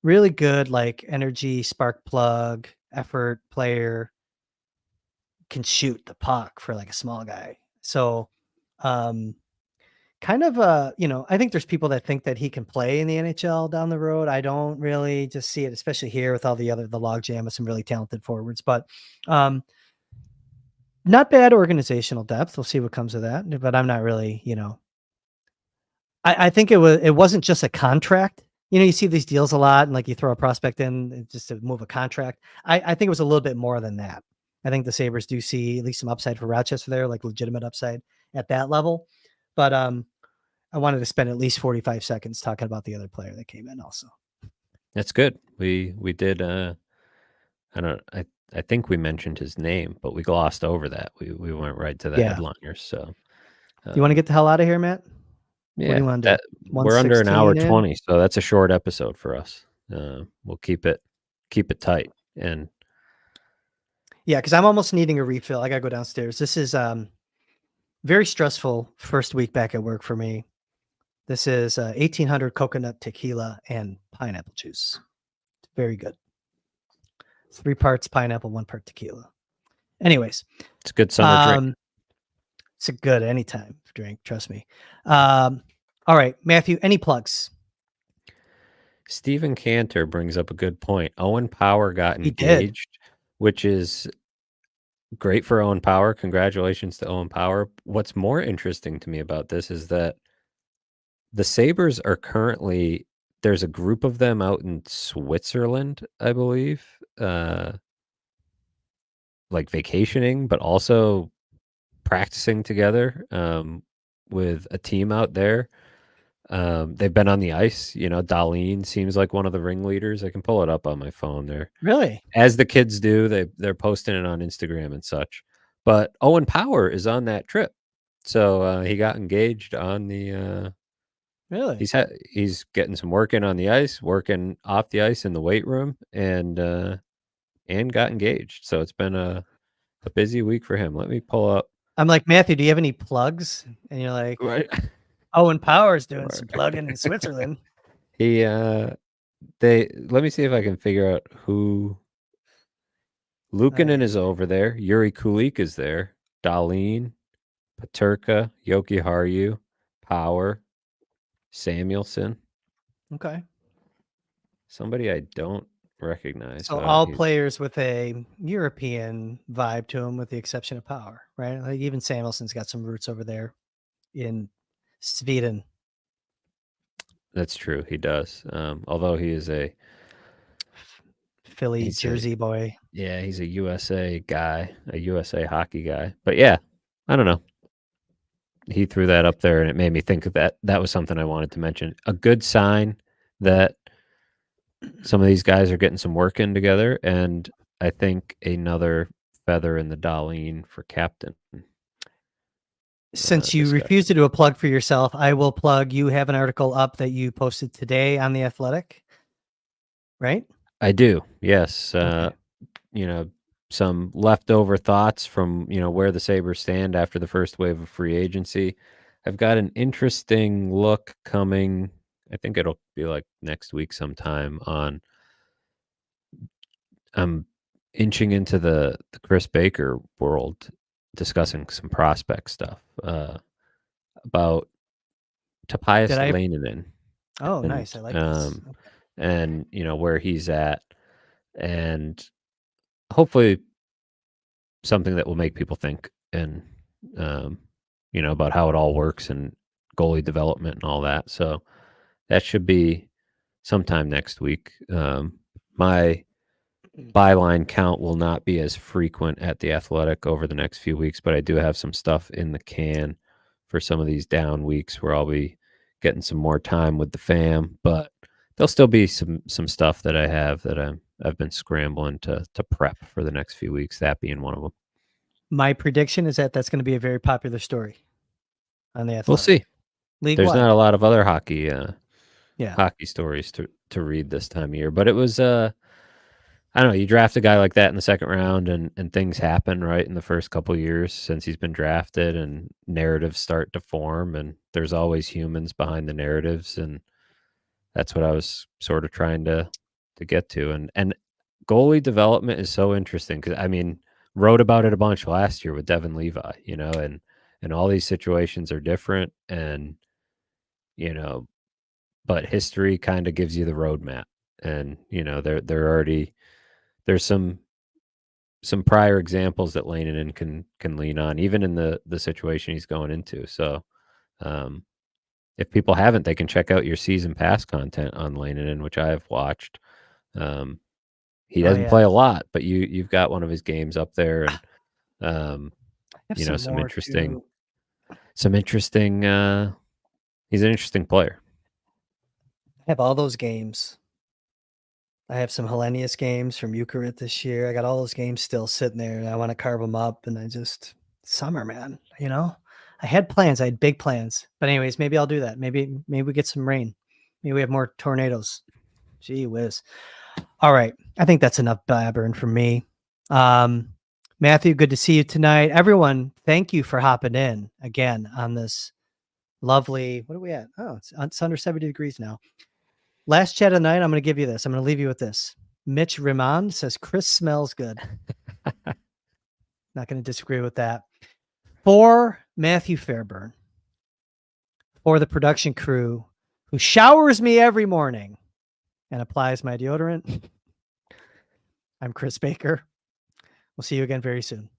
Really good, like energy, spark plug, effort player. Can shoot the puck for like a small guy. So kind of I think there's people that think that he can play in the NHL down the road. I don't really just see it, especially here with all the logjam of some really talented forwards, but not bad organizational depth. We'll see what comes of that, but I'm not really, I think it wasn't just a contract. You see these deals a lot and like you throw a prospect in just to move a contract. I think it was a little bit more than that. I think the Sabres do see at least some upside for Rochester there, like legitimate upside at that level. But I wanted to spend at least 45 seconds talking about the other player that came in also. That's good. We did I think we mentioned his name, but we glossed over that. We went right to the headliners. So you want to get the hell out of here, Matt? Yeah, what do you want to do? We're under an hour 20, in? so that's a short episode for us. We'll keep it tight. And yeah, because I'm almost needing a refill. I gotta go downstairs. This is very stressful first week back at work for me. This is 1800 coconut tequila and pineapple juice. It's very good. 3 parts pineapple, 1 part tequila. Anyways, it's a good summer drink. It's a good anytime drink. Trust me. All right, Matthew, any plugs? Stephen Cantor brings up a good point. Owen Power got engaged, which is great for Owen Power. Congratulations to Owen Power. What's more interesting to me about this is that the Sabres are currently, there's a group of them out in Switzerland, I believe, like vacationing, but also practicing together with a team out there. They've been on the ice. Darlene seems like one of the ringleaders. I can pull it up on my phone there. Really? As the kids do, they're posting it on Instagram and such. But Owen Power is on that trip. So he got engaged on the Really? He's getting some work in on the ice, working off the ice in the weight room, and got engaged. So it's been a busy week for him. Let me pull up. I'm like, Matthew, do you have any plugs? And you're like, right. Owen Power's doing some plugging in Switzerland. He let me see if I can figure out who. Luukkonen is over there. Yuri Kulik is there. Darlene, Paterka, Yoki Haru, Power, Samuelson. Okay. Somebody I don't recognize. So all players with a European vibe to them, with the exception of Power, right? Like even Samuelson's got some roots over there in Sweden. That's true. He does. Although he is a Philly Jersey boy. Yeah, he's a USA guy, a USA hockey guy. But yeah, I don't know. He threw that up there, and it made me think of that. That was something I wanted to mention. A good sign that some of these guys are getting some work in together, and I think another feather in the Darlene for captain. Since you refuse to do a plug for yourself, I will plug. You have an article up that you posted today on The Athletic, right? I do, yes. Okay. Some leftover thoughts from, where the Sabres stand after the first wave of free agency. I've got an interesting look coming. I think it'll be like next week sometime on. I'm inching into the Chris Baker world, discussing some prospect stuff about Topias Leinonen. Oh, nice. I like this. Okay. And, where he's at. And hopefully something that will make people think and about how it all works and goalie development and all that. So that should be sometime next week. My byline count will not be as frequent at the Athletic over the next few weeks, but I do have some stuff in the can for some of these down weeks where I'll be getting some more time with the fam. But there'll still be some stuff that I have that I've been scrambling to prep for the next few weeks. That being one of them. My prediction is that that's going to be a very popular story on the Athletic. We'll see. There's not a lot of other hockey stories to read this time of year, but it was I don't know, you draft a guy like that in the second round and things happen right in the first couple of years since he's been drafted, and narratives start to form, and there's always humans behind the narratives, and that's what I was sort of trying to get to. And goalie development is so interesting because, I mean, wrote about it a bunch last year with Devin Levi, and all these situations are different, and but history kind of gives you the roadmap, and they're already there's some prior examples that Lehinen can lean on, even in the situation he's going into. So if people haven't, they can check out your season pass content on Lehinen, which I have watched. He doesn't play a lot, but you've got one of his games up there, and some interesting. He's an interesting player. I have all those games. I have some Hellenius games from Eucharit this year. I got all those games still sitting there, and I want to carve them up. And summer, man. I had plans. I had big plans. But anyways, maybe I'll do that. Maybe we get some rain. Maybe we have more tornadoes. Gee whiz. All right. I think that's enough blabbering from me. Matthew, good to see you tonight. Everyone, thank you for hopping in again on this lovely, what are we at? Oh, it's under 70 degrees now. Last chat of the night, I'm going to give you this. I'm going to leave you with this. Mitch Rimond says, Kris smells good. Not going to disagree with that. For Matthew Fairburn, for the production crew who showers me every morning and applies my deodorant, I'm Kris Baker. We'll see you again very soon.